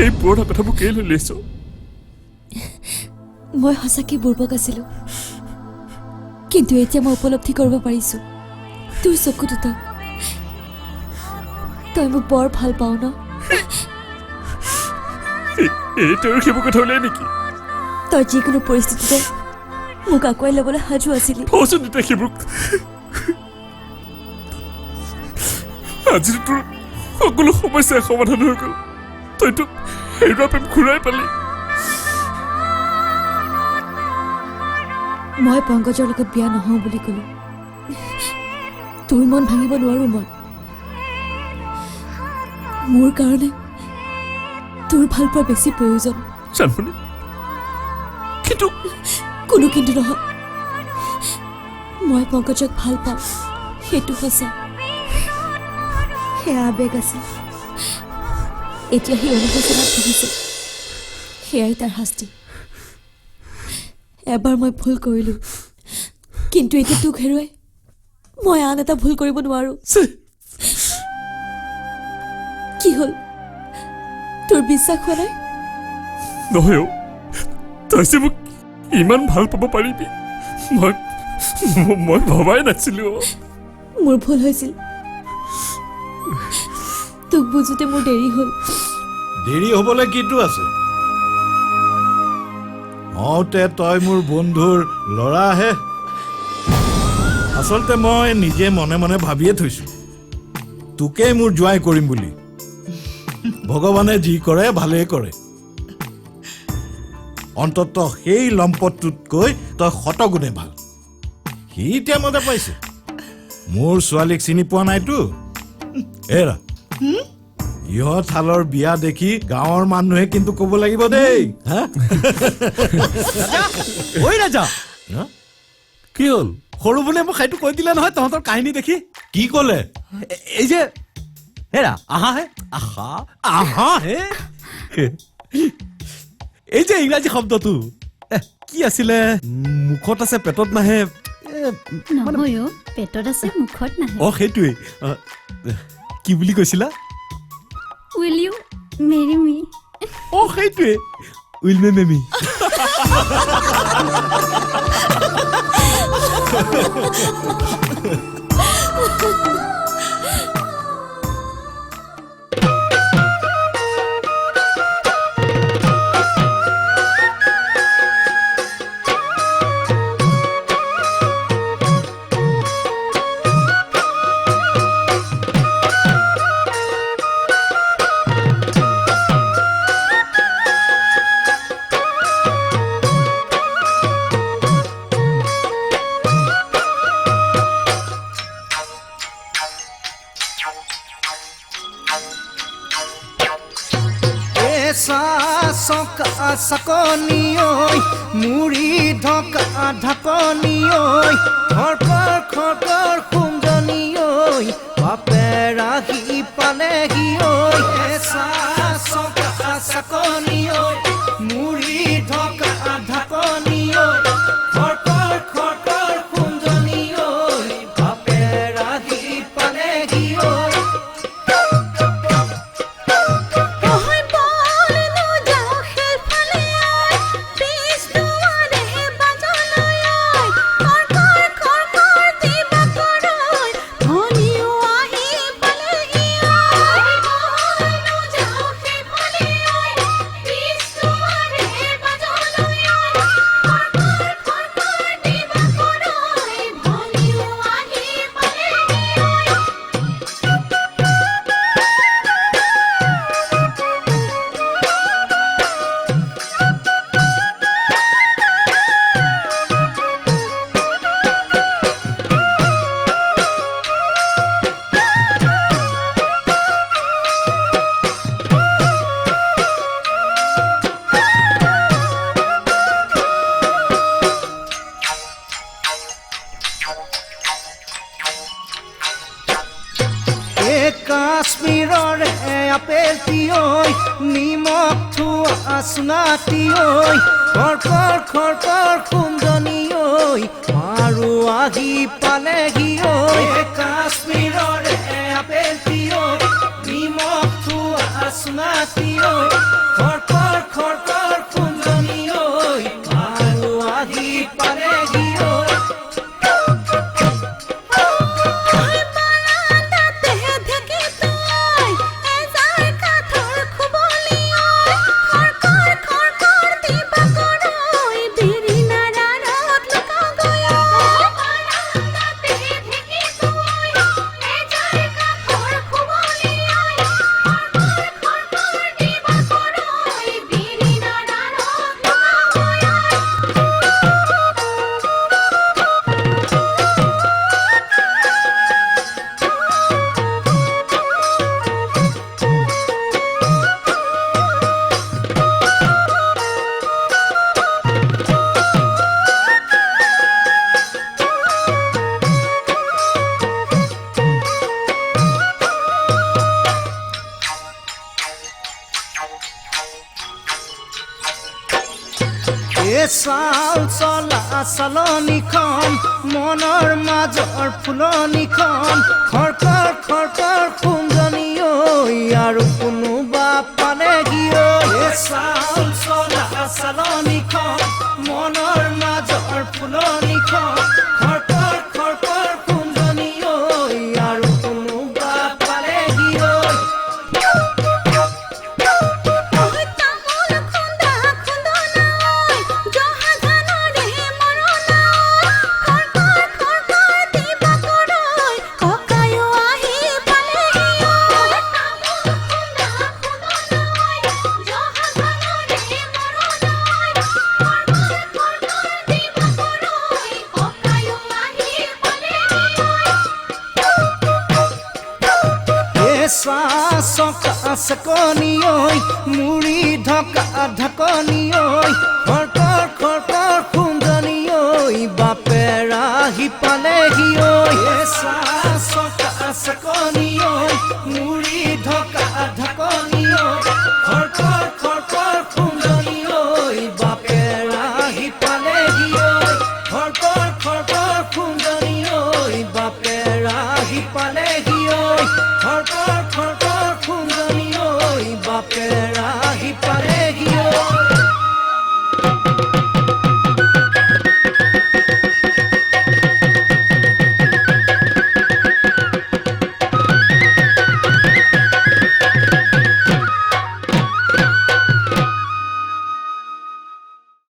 এই পুৰণা কথাবোৰ কেলৈ লৈছ মই সঁচাকৈ বুৰ্বক আছিলো কিন্তু এতিয়া মই উপলব্ধি কৰিব পাৰিছো তোৰ চকু দুটা তই মোক বৰ ভাল পাওঁ ন এই তোৰ সেইবোৰ কথা ওলাই নেকি তই যিকোনো পৰিস্থিতিতে মোক আগুৱাই ল'বলৈ সাজু আছিলি কচোন এতিয়া সেইবোৰ আজি তোৰ সকলো সমস্যাৰ সমাধান হৈ গ'ল তইতো হেৰুৱা প্ৰেম ঘূৰাই পালি মই পংকজৰ লগত বিয়া নহওঁ বুলি ক'লো তোৰ মন ভাঙিব নোৱাৰো মই মোৰ কাৰণে তোৰ ভাল পোৱা বেছি প্ৰয়োজন জানমণি কিন্তু কোনো কিন্তু নহয় মই পংকজক ভাল পাওঁ সেইটো সঁচা সেয়া আবেগ আছিল এতিয়া সি অনুশোচনাত ভুগিছে সেয়াই তাৰ শাস্তি এবাৰ মই ভুল কৰিলো কিন্তু এতিয়া তোক হেৰুৱাই মই আন এটা ভুল কৰিব নোৱাৰো কি হ'ল তোৰ বিশ্বাস হোৱা নাই নহয় তই যে মোক ইমান ভাল পাব পাৰিবি মই ভবাই নাছিলো মোৰ ভুল হৈছিল তোক বুজোতে মোৰ দেৰি হ'ল দেৰি হ'বলৈ কিটো আছে হওঁতে তই মোৰ বন্ধুৰ ল'ৰাহে আচলতে মই নিজে মনে মনে ভাবিয়ে থৈছো তোকেই মোৰ জোৱাই কৰিম বুলি ভগৱানে যি কৰে ভালেই কৰে অন্তত সেই লম্পটটোতকৈ তই শতগুণে ভাল সি এতিয়া মতে পাইছে মোৰ ছোৱালীক চিনি পোৱা নাইতো এৰা ইহঁত হালৰ বিয়া দেখি গাঁৱৰ মানুহে কিন্তু ক'ব লাগিব দেই ঐ ৰাজা কি হ'ল সৰু বোলে মোক সেইটো কৈ দিলে নহয় তহঁতৰ কাহিনী দেখি কি ক'লে এই যে হেৰা আহা হে আহা আহা হে এই যে ইংৰাজী শব্দটো কি আছিলে মুখত আছে পেটত নাহে নহয় পেটত আছে মুখত নাহে সেইটোৱে কি বুলি কৈছিলা Will you marry me? সেইটোৱে উইল মে মেমি सकनी मुड़ी ढका ढकनी खरकर खरकर खुंजनी बापे राही पालेही सकनी मुड़ी ढका ढकनी खरकर खरकर खुंजनी बापे राही पालेही কাশ্মীৰৰে আপেলটি ঐ নিমখ থোৱা চুঙাটি ঐ খৰকৰ খৰকৰ খুন্দনি ঐ আৰু আহি পালেহি ঐ কাশ্মীৰৰে আপেলটি ঐ নিমখ থোৱা চুঙাটি ঐ খৰকৰ খৰকৰ খুন্দনি ঐ আৰু আহি পালেহি ঐ চাল চলা চালনিখন মনৰ মাজৰ ফুলনিখন খৰকৰ খৰকৰ খুন্দনি ঐ আৰু কোনোবা পালেহি ঐ চাল চলা চালনিখন মনৰ মাজৰ ফুলনিখন খৰকৰ খৰকৰ খুন্দনি ঐ আৰু কোনোবা পালেহি ঐ চকনি ঐ মুড়ি ঢকা ঢাকনি ঐ খৰকৰ খৰকৰ খুন্দনি ঐ বাপেৰ আহি পালেহি ঐ চকনি ঐ মুড়ি ঢকা ঢাকনি ঐ খৰকৰ খৰকৰ খুন্দনি ঐ বাপেৰ আহি পালেহি ঐ খৰকৰ খৰকৰ খুন্দনি ঐ বাপেৰ আহি পালেহি ঐ খৰকৰ খৰকৰ খুন্দনি ঐ বাপেৰ